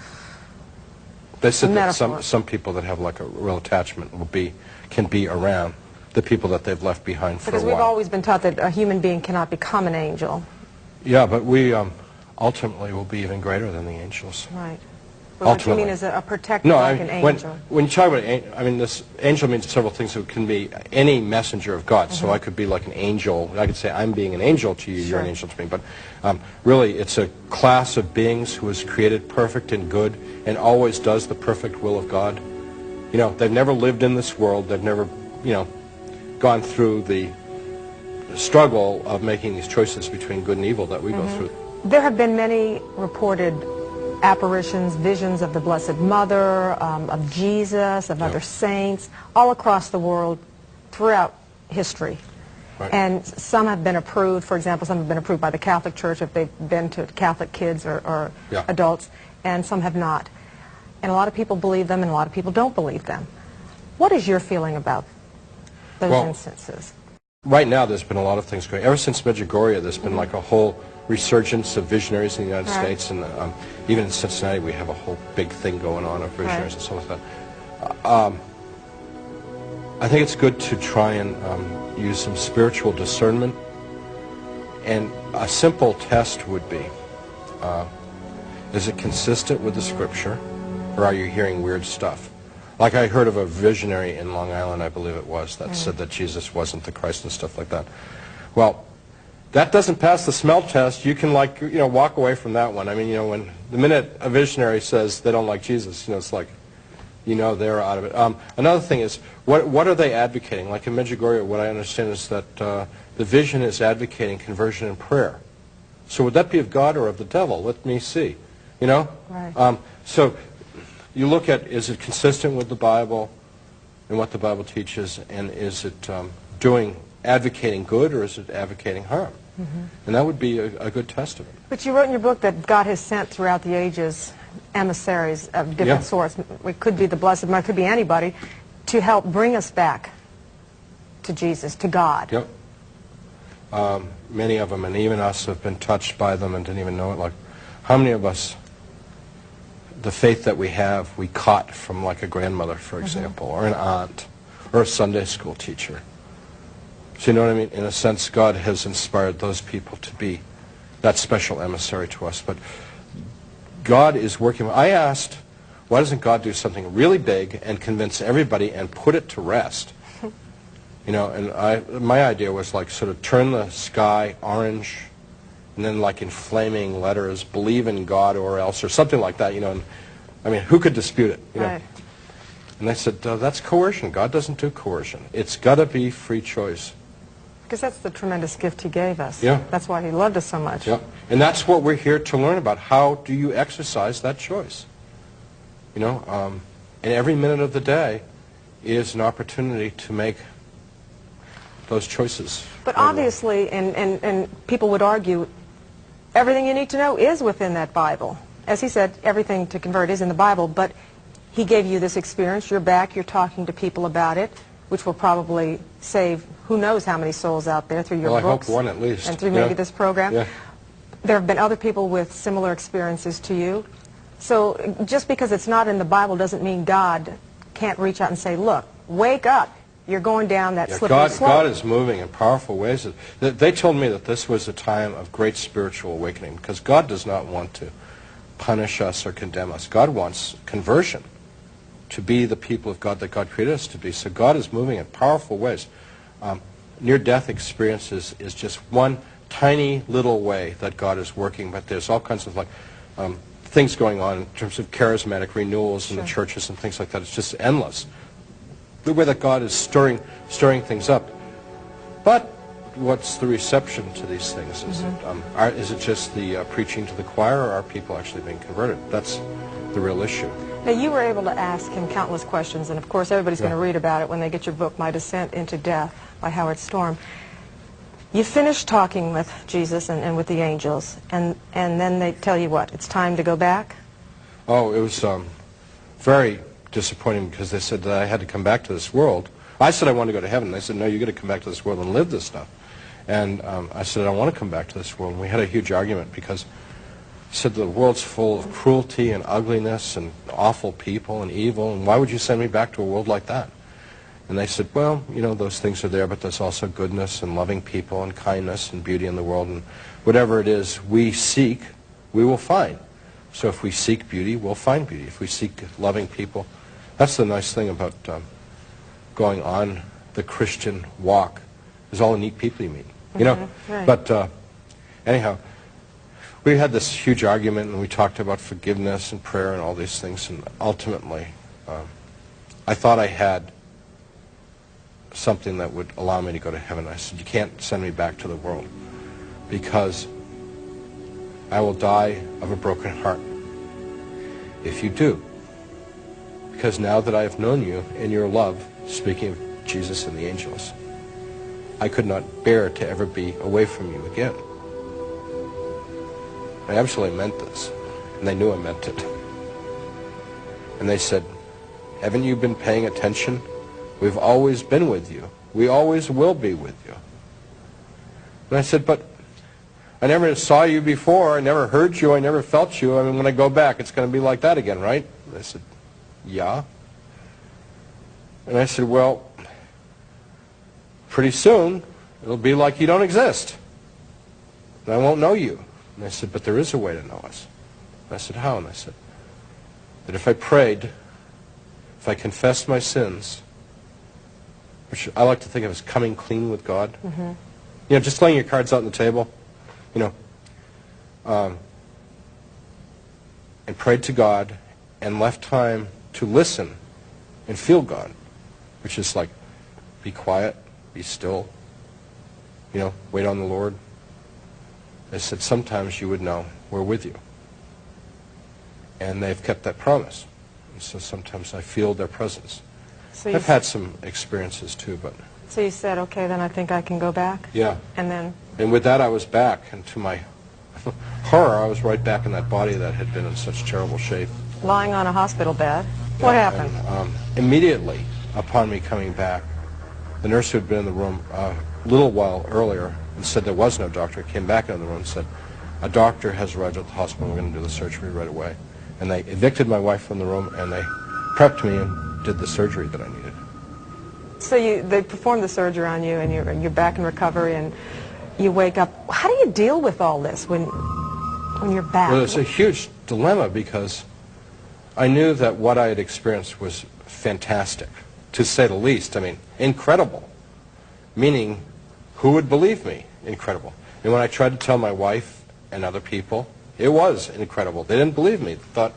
they said a that metaphor. some people that have like a real attachment can be around the people that they've left behind for a while. Because we've always been taught that a human being cannot become an angel. Yeah, but we ultimately will be even greater than the angels. Right. But what you mean is a protector like an angel. When you talk about this angel means several things. It can be any messenger of God. So I could be like an angel. I could say I'm being an angel to you. You're an angel to me. But really, it's a class of beings who is created perfect and good and always does the perfect will of God. You know, they've never lived in this world. They've never, gone through the struggle of making these choices between good and evil that we go through. There have been many reported apparitions, visions of the Blessed Mother, of Jesus, of other saints, all across the world throughout history. Right. And some have been approved. For example, some have been approved by the Catholic Church if they've been to Catholic kids or adults, and some have not. And a lot of people believe them and a lot of people don't believe them. What is your feeling about those instances? Right now there's been a lot of things going. Ever since Medjugorje, there's been like a whole resurgence of visionaries in the United States, and even in Cincinnati we have a whole big thing going on of visionaries and stuff like that. I think it's good to try and use some spiritual discernment, and a simple test would be, is it consistent with the Scripture, or are you hearing weird stuff? Like I heard of a visionary in Long Island, I believe it was, that said that Jesus wasn't the Christ and stuff like that. Well, that doesn't pass the smell test. You can walk away from that one. I mean, when the minute a visionary says they don't like Jesus, it's like, they're out of it. Another thing is, what are they advocating? Like in Medjugorje, what I understand is that the vision is advocating conversion and prayer. So would that be of God or of the devil? Let me see. Right. So you look at, is it consistent with the Bible and what the Bible teaches, and is it advocating good, or is it advocating harm? And that would be a good test of it. But you wrote in your book that God has sent throughout the ages emissaries of different sorts. It could be the Blessed Mother, it could be anybody, to help bring us back to Jesus, to God. Yep. Many of them, and even us, have been touched by them and didn't even know it. Like, how many of us, the faith that we have, we caught from like a grandmother, for example, or an aunt, or a Sunday school teacher? So you know what I mean? In a sense, God has inspired those people to be that special emissary to us. But God is working. I asked, why doesn't God do something really big and convince everybody and put it to rest? And my idea was like sort of turn the sky orange, and then like in flaming letters, believe in God or else, or something like that. And I mean, who could dispute it? Right. And they said, that's coercion. God doesn't do coercion. It's got to be free choice. Because that's the tremendous gift he gave us. Yeah. That's why he loved us so much. Yeah. And that's what we're here to learn about. How do you exercise that choice? And every minute of the day is an opportunity to make those choices. But obviously, and people would argue, everything you need to know is within that Bible. as he said, everything to convert is in the Bible, but he gave you this experience. You're back. You're talking to people about it, which will probably save who knows how many souls out there through your well, books. I hope one at least. And through maybe this program. Yeah. There have been other people with similar experiences to you. So just because it's not in the Bible doesn't mean God can't reach out and say, look, wake up. You're going down that slippery slope. God is moving in powerful ways. They told me that this was a time of great spiritual awakening because God does not want to punish us or condemn us. God wants conversion, to be the people of God that God created us to be. So God is moving in powerful ways. Near-death experiences is just one tiny little way that God is working, but there's all kinds of things going on in terms of charismatic renewals in the churches and things like that. It's just endless. The way that God is stirring things up. But what's the reception to these things? Is it just the preaching to the choir, or are people actually being converted? That's the real issue. Now, you were able to ask him countless questions, and of course everybody's going to read about it when they get your book, My Descent into Death by Howard Storm. You finished talking with Jesus and with the angels, and then they tell you what? It's time to go back? Oh, it was very disappointing because they said that I had to come back to this world. I said I wanted to go to heaven. They said, no, you're going to come back to this world and live this stuff. And I said, I don't want to come back to this world. And we had a huge argument because he said the world's full of cruelty and ugliness and awful people and evil, and why would you send me back to a world like that? And they said, well, you know, those things are there, but there's also goodness and loving people and kindness and beauty in the world, and whatever it is we seek, we will find. So if we seek beauty, we'll find beauty. If we seek loving people, that's the nice thing about going on the Christian walk, is all the neat people you meet. You know, right. But anyhow, we had this huge argument, and we talked about forgiveness and prayer and all these things, and ultimately, I thought I had something that would allow me to go to heaven. I said, you can't send me back to the world, because I will die of a broken heart if you do. Because now that I have known you in your love, speaking of Jesus and the angels, I could not bear to ever be away from you again. I absolutely meant this, and they knew I meant it. And they said, haven't you been paying attention? We've always been with you. We always will be with you. And I said, but I never saw you before. I never heard you. I never felt you. I mean, when I go back, it's going to be like that again, right? And they said, yeah. And I said, well, pretty soon, it'll be like you don't exist. And I won't know you. And they said, but there is a way to know us. And I said, how? And I said, that if I prayed, if I confessed my sins, which I like to think of as coming clean with God, you know, just laying your cards out on the table, you know, and prayed to God and left time to listen and feel God, which is like, be quiet, be still, you know, wait on the Lord. They said, sometimes you would know we're with you. And they've kept that promise. And so sometimes I feel their presence. So I've had some experiences too, but... So you said, okay, then I think I can go back? Yeah. And then... And with that I was back, and to my horror, I was right back in that body that had been in such terrible shape. Lying on a hospital bed. What happened? And, immediately upon me coming back, the nurse who had been in the room a little while earlier and said there was no doctor came back into the room and said, a doctor has arrived at the hospital, we're going to do the surgery right away. And they evicted my wife from the room, and they prepped me and did the surgery that I needed. So they performed the surgery on you, and you're back in recovery, and you wake up. How do you deal with all this when you're back? Well, it's a huge dilemma, because I knew that what I had experienced was fantastic, to say the least. I mean, incredible. Meaning, who would believe me? Incredible. And when I tried to tell my wife and other people, it was incredible. They didn't believe me. They thought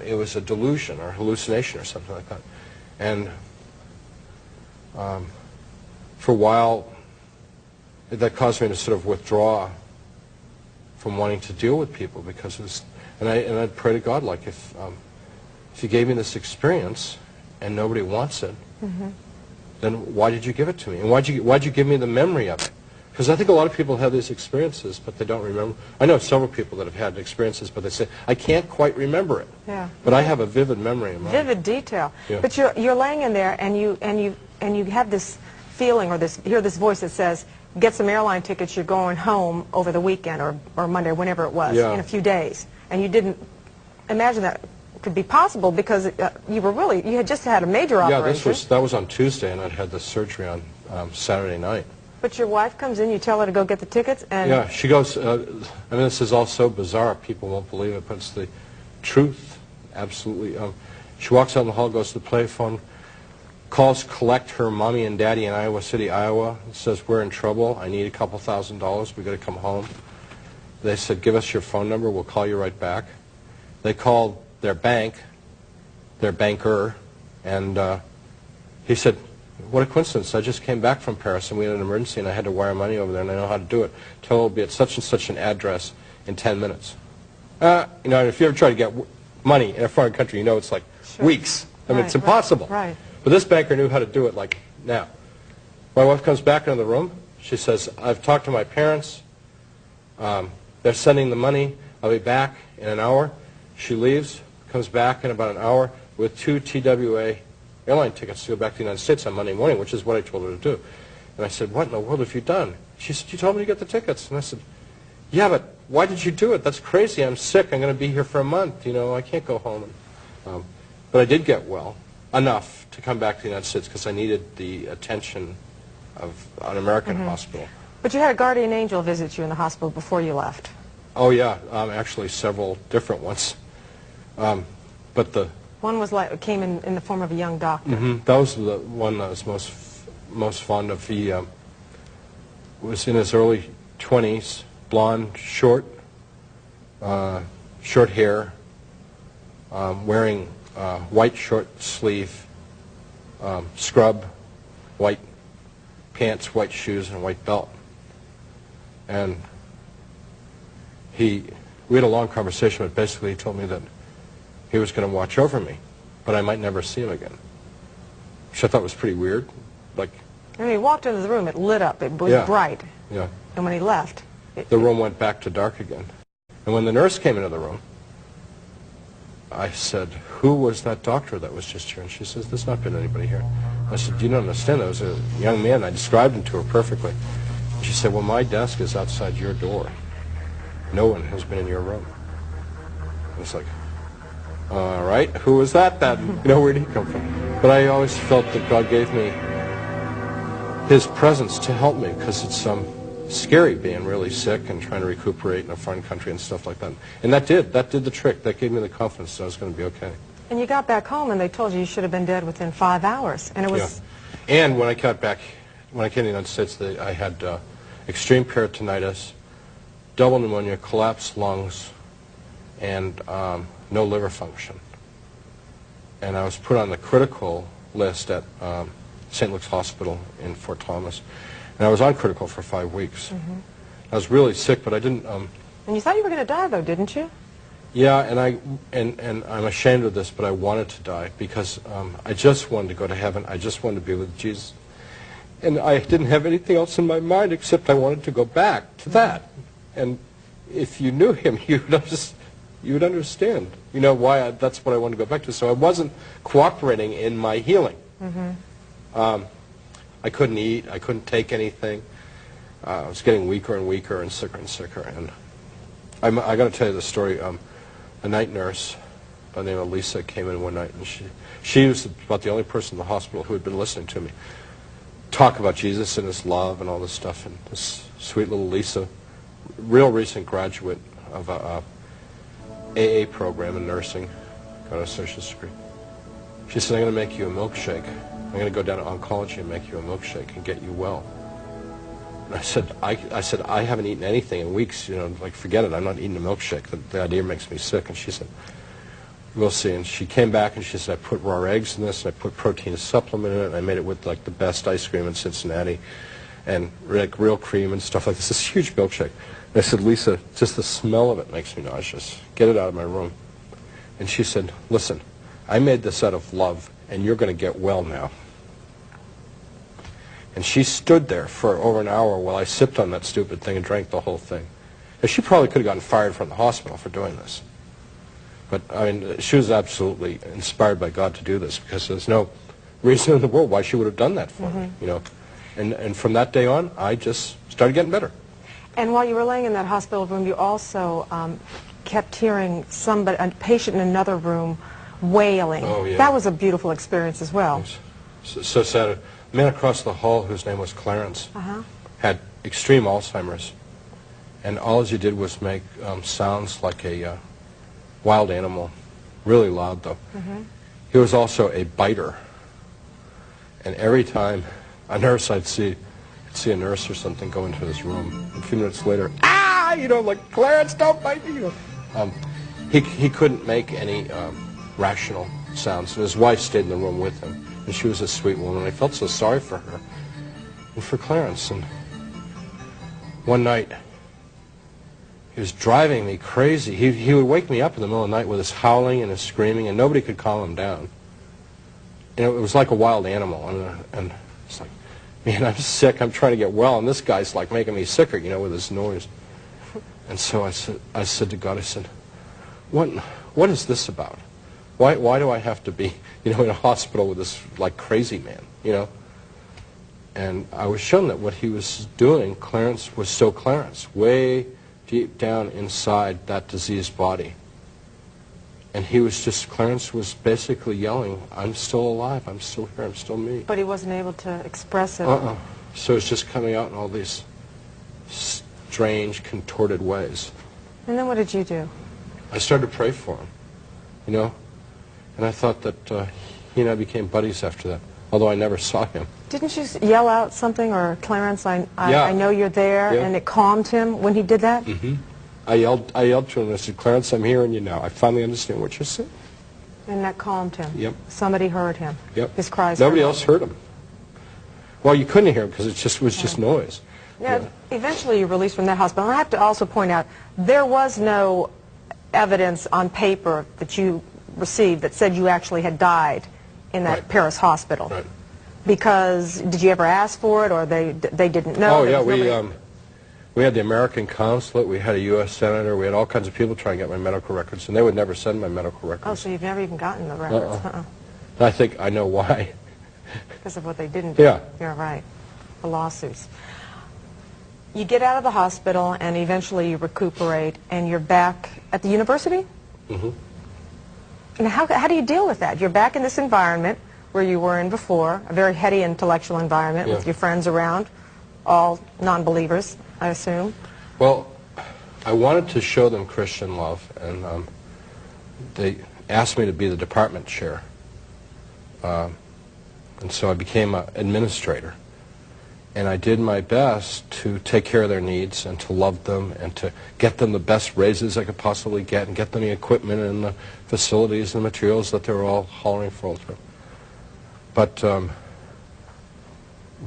it was a delusion or hallucination or something like that. And for a while, that caused me to sort of withdraw from wanting to deal with people, because it was, and I'd pray to God, like, if you gave me this experience and nobody wants it, then why did you give it to me? And why'd you give me the memory of it? Because I think a lot of people have these experiences, but they don't remember. I know several people that have had experiences, but they say, I can't quite remember it. Yeah. But I have a vivid memory of mine. Vivid detail. Yeah. But you're laying in there, and you have this feeling, or hear this voice that says, get some airline tickets, you're going home over the weekend, or Monday, whenever it was, Yeah. in a few days. And you didn't imagine that could be possible, because you had just had a major operation. Yeah, that was on Tuesday, and I'd had the surgery on Saturday night. But your wife comes in, you tell her to go get the tickets, and... Yeah, she goes, I mean, this is all so bizarre, people won't believe it, but it's the truth, absolutely. She walks out in the hall, goes to the payphone, calls collect her mommy and daddy in Iowa City, Iowa, and says, we're in trouble, I need a couple $1,000s, we got to come home. They said, give us your phone number, we'll call you right back. They called their bank, their banker, and he said, what a coincidence, I just came back from Paris and we had an emergency and I had to wire money over there and I know how to do it. Tell it'll be at such and such an address in 10 minutes. You know, if you ever try to get money in a foreign country, you know it's like weeks. I mean, it's impossible. Right. But this banker knew how to do it like now. My wife comes back into the room. She says, I've talked to my parents. They're sending the money. I'll be back in an hour. She leaves, comes back in about an hour with 2 TWA airline tickets to go back to the United States on Monday morning, which is what I told her to do. And I said, what in the world have you done? She said, you told me to get the tickets. And I said, yeah, but why did you do it? That's crazy. I'm sick. I'm going to be here for a month. You know, I can't go home. But I did get well enough to come back to the United States because I needed the attention of an American hospital. But you had a guardian angel visit you in the hospital before you left. Oh, yeah. Actually, several different ones. But the... One was came in the form of a young doctor. That was the one I was most fond of. He was in his early 20s, blonde, short hair, wearing white short sleeve scrub, white pants, white shoes, and a white belt. And we had a long conversation, but basically he told me that he was going to watch over me, but I might never see him again, which I thought was pretty weird. Like, when he walked into the room, it lit up. It was bright. Yeah. And when he left, the room went back to dark again. And when the nurse came into the room, I said, who was that doctor that was just here? And she says, there's not been anybody here. I said, you don't understand. There was a young man. I described him to her perfectly. She said, well, my desk is outside your door. No one has been in your room. I was like, all right, who was that then? You know, where did he come from? But I always felt that God gave me his presence to help me, because it's scary being really sick and trying to recuperate in a foreign country and stuff like that. And that did the trick. That gave me the confidence that I was going to be okay. And you got back home and they told you should have been dead within 5 hours. And it was... Yeah. And when I got back, when I came to the United States, I had extreme peritonitis, double pneumonia, collapsed lungs, and no liver function. And I was put on the critical list at St. Luke's Hospital in Fort Thomas. And I was on critical for 5 weeks. I was really sick, but I didn't... And you thought you were going to die, though, didn't you? Yeah, and I'm ashamed of this, but I wanted to die because I just wanted to go to heaven. I just wanted to be with Jesus. And I didn't have anything else in my mind except I wanted to go back to that. And if you knew him, you would understand, you know, why that's what I wanted to go back to. So I wasn't cooperating in my healing. I couldn't eat. I couldn't take anything. I was getting weaker and weaker and sicker and sicker. And I got to tell you the story. A night nurse by the name of Lisa came in one night, and she was about the only person in the hospital who had been listening to me talk about Jesus and his love and all this stuff. And this sweet little Lisa, real recent graduate of a AA program in nursing, got an associate's degree. She said, I'm going to make you a milkshake. I'm going to go down to oncology and make you a milkshake and get you well. And I said, I haven't eaten anything in weeks, you know, like, forget it, I'm not eating a milkshake. The idea makes me sick. And she said, we'll see. And she came back and she said, I put raw eggs in this, and I put protein supplement in it, and I made it with, like, the best ice cream in Cincinnati, and, like, real cream and stuff like this. This huge milkshake. And I said, Lisa, just the smell of it makes me nauseous. Get it out of my room. And she said, listen, I made this out of love, and you're going to get well now. And she stood there for over an hour while I sipped on that stupid thing and drank the whole thing. And she probably could have gotten fired from the hospital for doing this. But, I mean, she was absolutely inspired by God to do this, because there's no reason in the world why she would have done that for me, you know. And from that day on, I just started getting better. And while you were laying in that hospital room, you also kept hearing a patient in another room wailing. Oh, yeah. That was a beautiful experience as well. So sad. A man across the hall, whose name was Clarence, had extreme Alzheimer's. And all he did was make sounds like a wild animal, really loud though. He was also a biter. And every time a nurse, I'd see a nurse or something go into this room. A few minutes later, you know, like, Clarence, don't bite me, you know. He couldn't make any rational sounds, and his wife stayed in the room with him. And she was a sweet woman. I felt so sorry for her and for Clarence. And one night, he was driving me crazy. He would wake me up in the middle of the night with his howling and his screaming, and nobody could calm him down. You know, it was like a wild animal. And it's like, man, I'm sick. I'm trying to get well, and this guy's like making me sicker, you know, with his noise. And so I said to God, I said, what is this about? Why do I have to be, you know, in a hospital with this, like, crazy man, you know? And I was shown that what he was doing, Clarence, was still Clarence, way deep down inside that diseased body. And he was just, Clarence was basically yelling, I'm still alive, I'm still here, I'm still me. But he wasn't able to express it. So it's just coming out in all these strange, contorted ways. And then what did you do? I started to pray for him, you know? And I thought that he and I became buddies after that, although I never saw him. Didn't you yell out something, or Clarence, I know you're there, Yeah. and it calmed him when he did that? I yelled to him, and I said, Clarence, I'm hearing you now. I finally understand what you're saying. And that calmed him? Yep. Somebody heard him? Yep. His cries Nobody else heard him. Well, you couldn't hear him because it was just noise. Now, eventually you were released from that hospital. And I have to also point out, there was no evidence on paper that you received that said you actually had died in that Paris hospital. Right. Because, did you ever ask for it, or they didn't know? Oh, yeah, we had the American consulate, we had a U.S. senator, we had all kinds of people trying to get my medical records, and they would never send my medical records. Oh, so you've never even gotten the records? I think I know why. Because of what they didn't do? Yeah. You're right. The lawsuits. You get out of the hospital, and eventually you recuperate, and you're back at the university? And how do you deal with that? You're back in this environment where you were in before, a very heady intellectual environment with your friends around, all non-believers, I assume. Well, I wanted to show them Christian love, and they asked me to be the department chair. And so I became an administrator. And I did my best to take care of their needs and to love them and to get them the best raises I could possibly get and get them the equipment and the facilities and the materials that they were all hollering for. But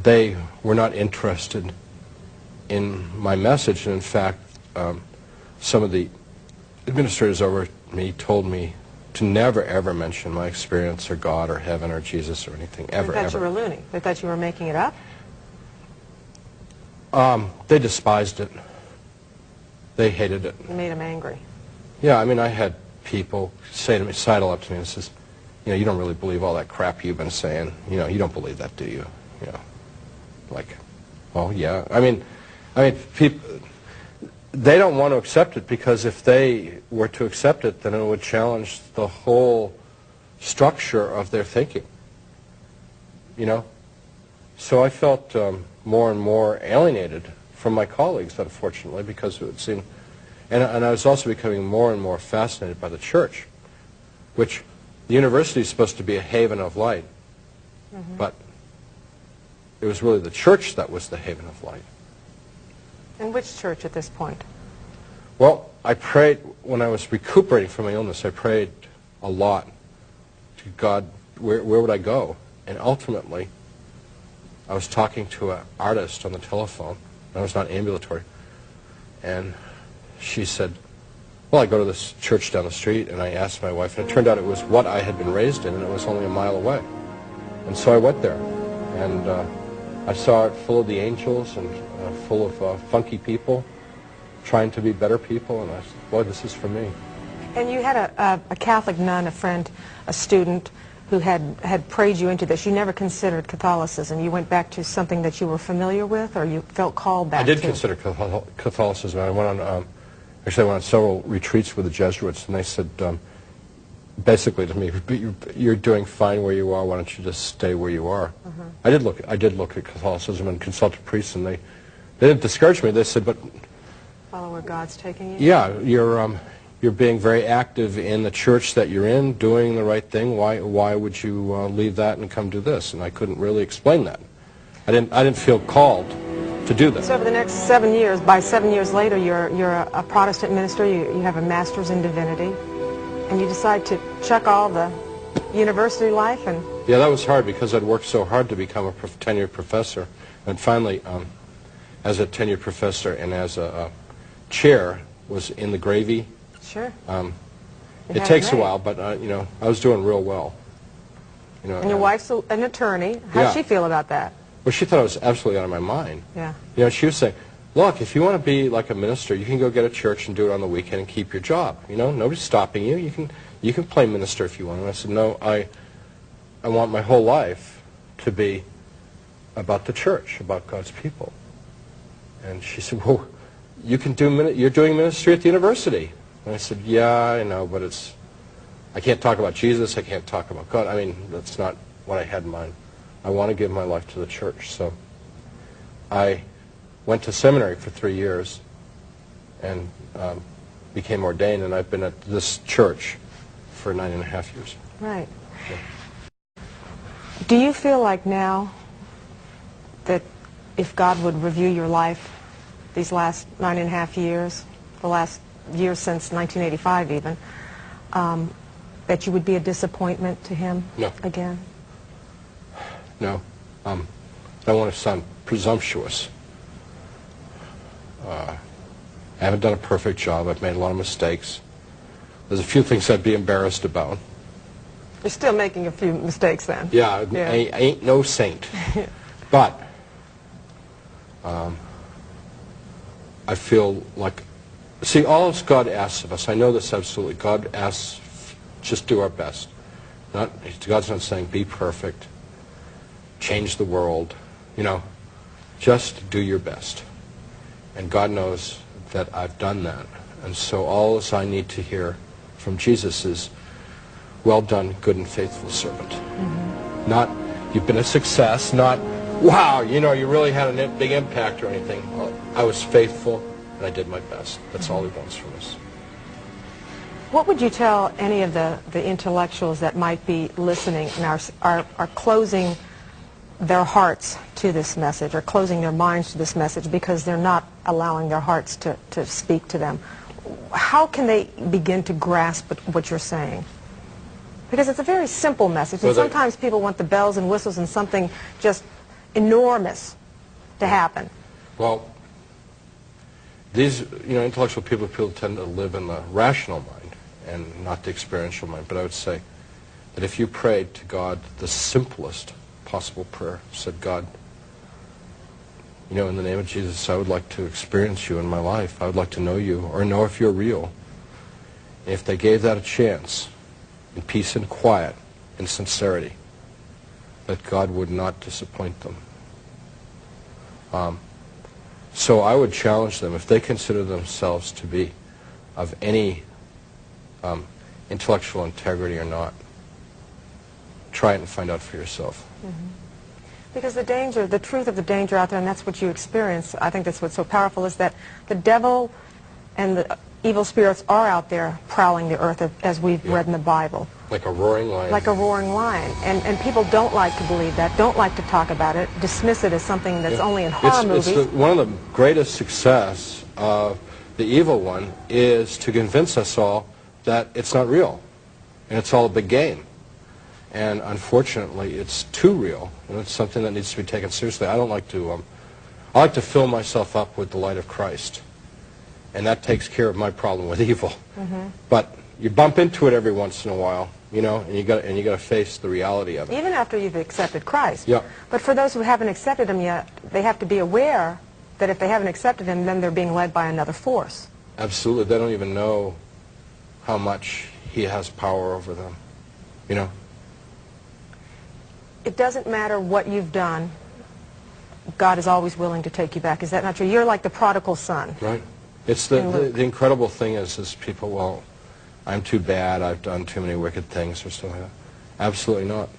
they were not interested in my message. And in fact, some of the administrators over me told me to never, ever mention my experience or God or heaven or Jesus or anything, ever, They thought you were loony. They thought you were making it up? They despised it. They hated it. You made them angry. Yeah, I mean, I had people say to me, sidle up to me and says, you know, you don't really believe all that crap you've been saying. You know, you don't believe that, do you? You know, like, well, yeah. I mean, people, they don't want to accept it because if they were to accept it, then it would challenge the whole structure of their thinking. You know? So I felt more and more alienated from my colleagues, unfortunately, because it would seem, and I was also becoming more and more fascinated by the church, which the university is supposed to be a haven of light, but it was really the church that was the haven of light. And which church at this point? Well, I prayed, when I was recuperating from my illness, I prayed a lot to God, where would I go? And ultimately, I was talking to an artist on the telephone. I was not ambulatory. And she said, well, I go to this church down the street, and I asked my wife, and it turned out it was what I had been raised in, and it was only a mile away. And so I went there. And I saw it full of the angels and full of funky people trying to be better people, and I said, boy, this is for me. And you had a Catholic nun, a friend, a student, who had prayed you into this. You never considered Catholicism. You went back to something that you were familiar with, or you felt called back to? I did consider Catholicism. I went on, actually I went on several retreats with the Jesuits, and they said, basically to me, you're doing fine where you are, why don't you just stay where you are? I did look at Catholicism and consulted priests, and they didn't discourage me. They said, but Follow where God's taking you? yeah, you're being very active in the church that you're in, doing the right thing. Why would you leave that and come do this? And I couldn't really explain that. I didn't feel called to do that. So over the next 7 years, by 7 years later, you're a Protestant minister. You have a master's in divinity, and you decide to chuck all the university life and. Yeah, that was hard because I'd worked so hard to become a tenured professor, and finally, as a tenured professor and as a chair, was in the gravy. Sure. It takes a while, but you know, I was doing real well. You know, and your wife's an attorney. How does she feel about that? Well, she thought I was absolutely out of my mind. Yeah. You know, she was saying, look, if you want to be like a minister, you can go get a church and do it on the weekend and keep your job. You know, nobody's stopping you. You can play minister if you want. And I said, no, I want my whole life to be about the church, about God's people. And she said, well, you're doing ministry at the university. And I said, yeah, I know, but I can't talk about Jesus, I can't talk about God. I mean, that's not what I had in mind. I want to give my life to the church. So I went to seminary for 3 years and became ordained, and I've been at this church for 9.5 years. Right. Yeah. Do you feel like now that if God would review your life these last 9.5 years, the last year since 1985 even, that you would be a disappointment to him? No. Again? No. I don't want to sound presumptuous. I haven't done a perfect job. I've made a lot of mistakes. There's a few things I'd be embarrassed about. You're still making a few mistakes then? Yeah, I ain't no saint. But I feel like, see, all God asks of us, I know this absolutely, God asks, just do our best. God's not saying be perfect, change the world, you know, just do your best. And God knows that I've done that. And so all I need to hear from Jesus is, well done, good and faithful servant. Not, you've been a success, not, wow, you know, you really had a big impact or anything. Well, I was faithful and I did my best. That's all he wants from us. What would you tell any of the intellectuals that might be listening and are closing their hearts to this message, or closing their minds to this message because they're not allowing their hearts to speak to them? How can they begin to grasp what you're saying? Because it's a very simple message, and sometimes people want the bells and whistles and something just enormous to happen. Well, these, you know, intellectual people tend to live in the rational mind and not the experiential mind. But I would say that if you prayed to God the simplest possible prayer, said, God, you know, in the name of Jesus, I would like to experience you in my life. I would like to know you or know if you're real. And if they gave that a chance, in peace and quiet, in sincerity, that God would not disappoint them. So I would challenge them, if they consider themselves to be of any intellectual integrity or not, try it and find out for yourself. Because the truth of the danger out there, and that's what you experience, I think that's what's so powerful, is that the devil and the evil spirits are out there prowling the earth, as we've read in the Bible. Like a roaring lion. Like a roaring lion. And people don't like to believe that, don't like to talk about it, dismiss it as something that's only in horror movies. One of the greatest success of the evil one is to convince us all that it's not real, and it's all a big game. And unfortunately, it's too real, and it's something that needs to be taken seriously. I like to fill myself up with the light of Christ, and that takes care of my problem with evil. But you bump into it every once in a while, you know, and you got to face the reality of it. Even after you've accepted Christ. Yeah. But for those who haven't accepted him yet, they have to be aware that if they haven't accepted him, then they're being led by another force. Absolutely. They don't even know how much he has power over them, you know. It doesn't matter what you've done. God is always willing to take you back. Is that not true? You're like the prodigal son. Right. It's the incredible thing is people, well, I'm too bad, I've done too many wicked things or something like that. Absolutely not.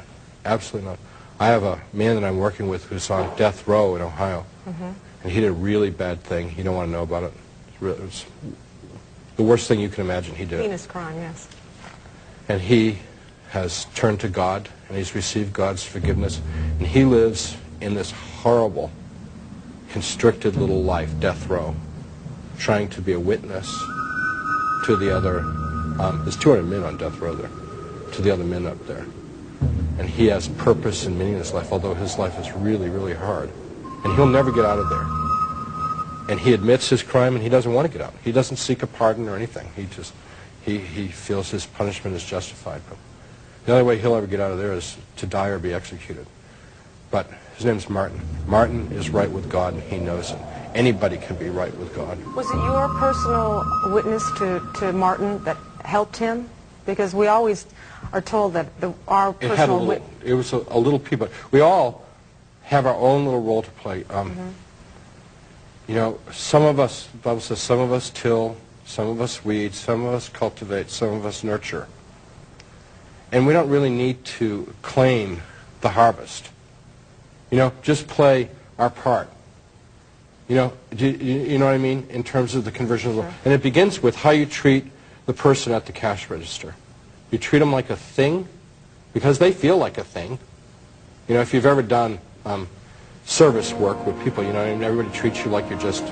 Absolutely not. I have a man that I'm working with who's on death row in Ohio, and he did a really bad thing. You don't want to know about it. It was the worst thing you can imagine. He did. Heinous crime, yes. And he has turned to God, and he's received God's forgiveness, and he lives in this horrible, constricted little life, death row, trying to be a witness to the other. There's 200 men on death row there, to the other men up there. And he has purpose and meaning in his life, although his life is really, really hard. And he'll never get out of there. And he admits his crime, and he doesn't want to get out. He doesn't seek a pardon or anything. He feels his punishment is justified. But the only way he'll ever get out of there is to die or be executed. But his name's Martin. Martin is right with God, and he knows it. Anybody can be right with God. Was it your personal witness to Martin that helped him? Because we always are told that our personal witness... It was a little piece, but we all have our own little role to play. You know, some of us, the Bible says, some of us till, some of us weed, some of us cultivate, some of us nurture. And we don't really need to claim the harvest. You know, just play our part. You know, you know what I mean? In terms of the conversion of the world. And it begins with how you treat the person at the cash register. You treat them like a thing, because they feel like a thing. You know, if you've ever done service work with people, you know, and everybody treats you like you're just,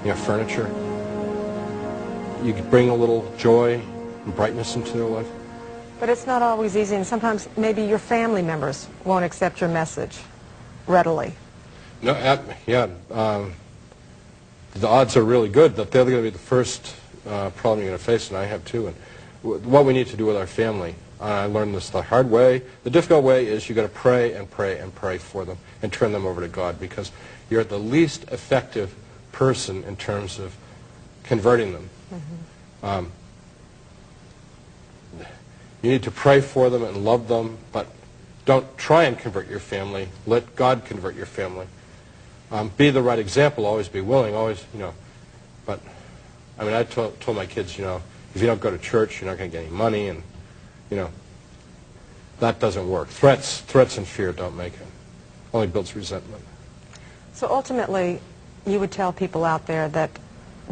you know, furniture. You bring a little joy and brightness into their life. But it's not always easy, and sometimes maybe your family members won't accept your message readily. No, yeah. The odds are really good that they're going to be the first problem you're going to face, and I have too. And what we need to do with our family, I learned this the hard way. The difficult way is you've got to pray and pray and pray for them and turn them over to God, because you're the least effective person in terms of converting them. You need to pray for them and love them, but don't try and convert your family. Let God convert your family. Be the right example. Always be willing. Always, you know. But I mean, I told my kids, you know, if you don't go to church, you're not going to get any money, and you know, that doesn't work. Threats and fear don't make it. Only builds resentment. So ultimately, you would tell people out there that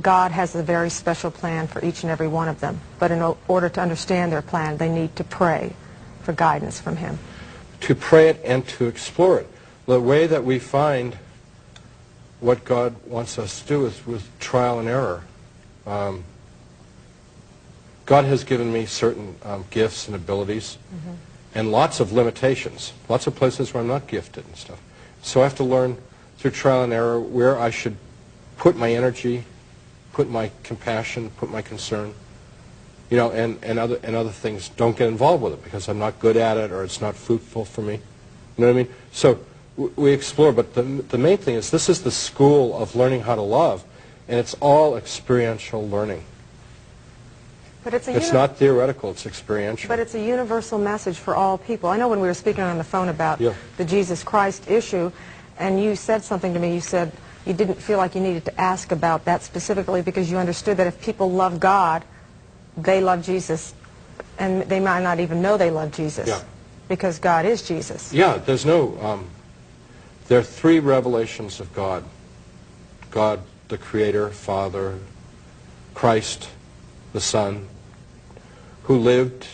God has a very special plan for each and every one of them. But in order to understand their plan, they need to pray for guidance from Him. To pray it and to explore it. The way that we find what God wants us to do is with trial and error. God has given me certain gifts and abilities, and lots of limitations, lots of places where I'm not gifted and stuff. So I have to learn through trial and error where I should put my energy, put my compassion, put my concern, you know, and other things. Don't get involved with it because I'm not good at it or it's not fruitful for me. You know what I mean? So we explore, but the main thing is this is the school of learning how to love, and it's all experiential learning. But it's not theoretical, it's experiential. But it's a universal message for all people. I know when we were speaking on the phone about the Jesus Christ issue, and you said something to me, you said you didn't feel like you needed to ask about that specifically because you understood that if people love God, they love Jesus, and they might not even know they love Jesus because God is Jesus. Yeah, there's no, there are three revelations of God. God, the Creator, Father, Christ, the Son, who lived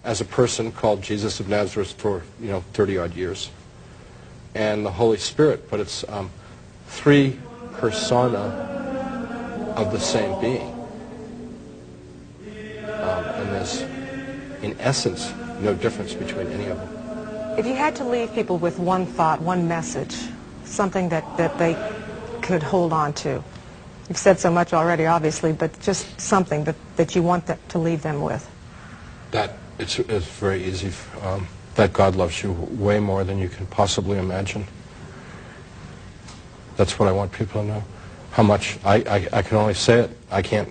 as a person called Jesus of Nazareth for, 30-odd years, and the Holy Spirit, but it's three persona of the same being. And there's, in essence, no difference between any of them. If you had to leave people with one thought, one message, something that they could hold on to, you've said so much already, obviously, but just something that you want to leave them with. that it's very easy, that God loves you way more than you can possibly imagine. That's what I want people to know. How much, I can only say it, I can't,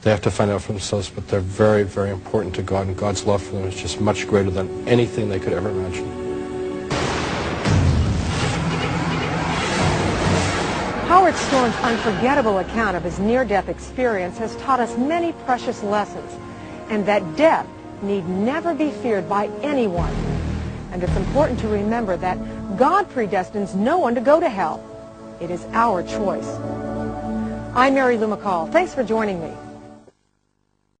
they have to find out for themselves, but they're very, very important to God, and God's love for them is just much greater than anything they could ever imagine. Howard Storm's unforgettable account of his near-death experience has taught us many precious lessons, and that death need never be feared by anyone. And it's important to remember that God predestines no one to go to hell. It is our choice. I'm Mary Lou McCall. Thanks for joining me.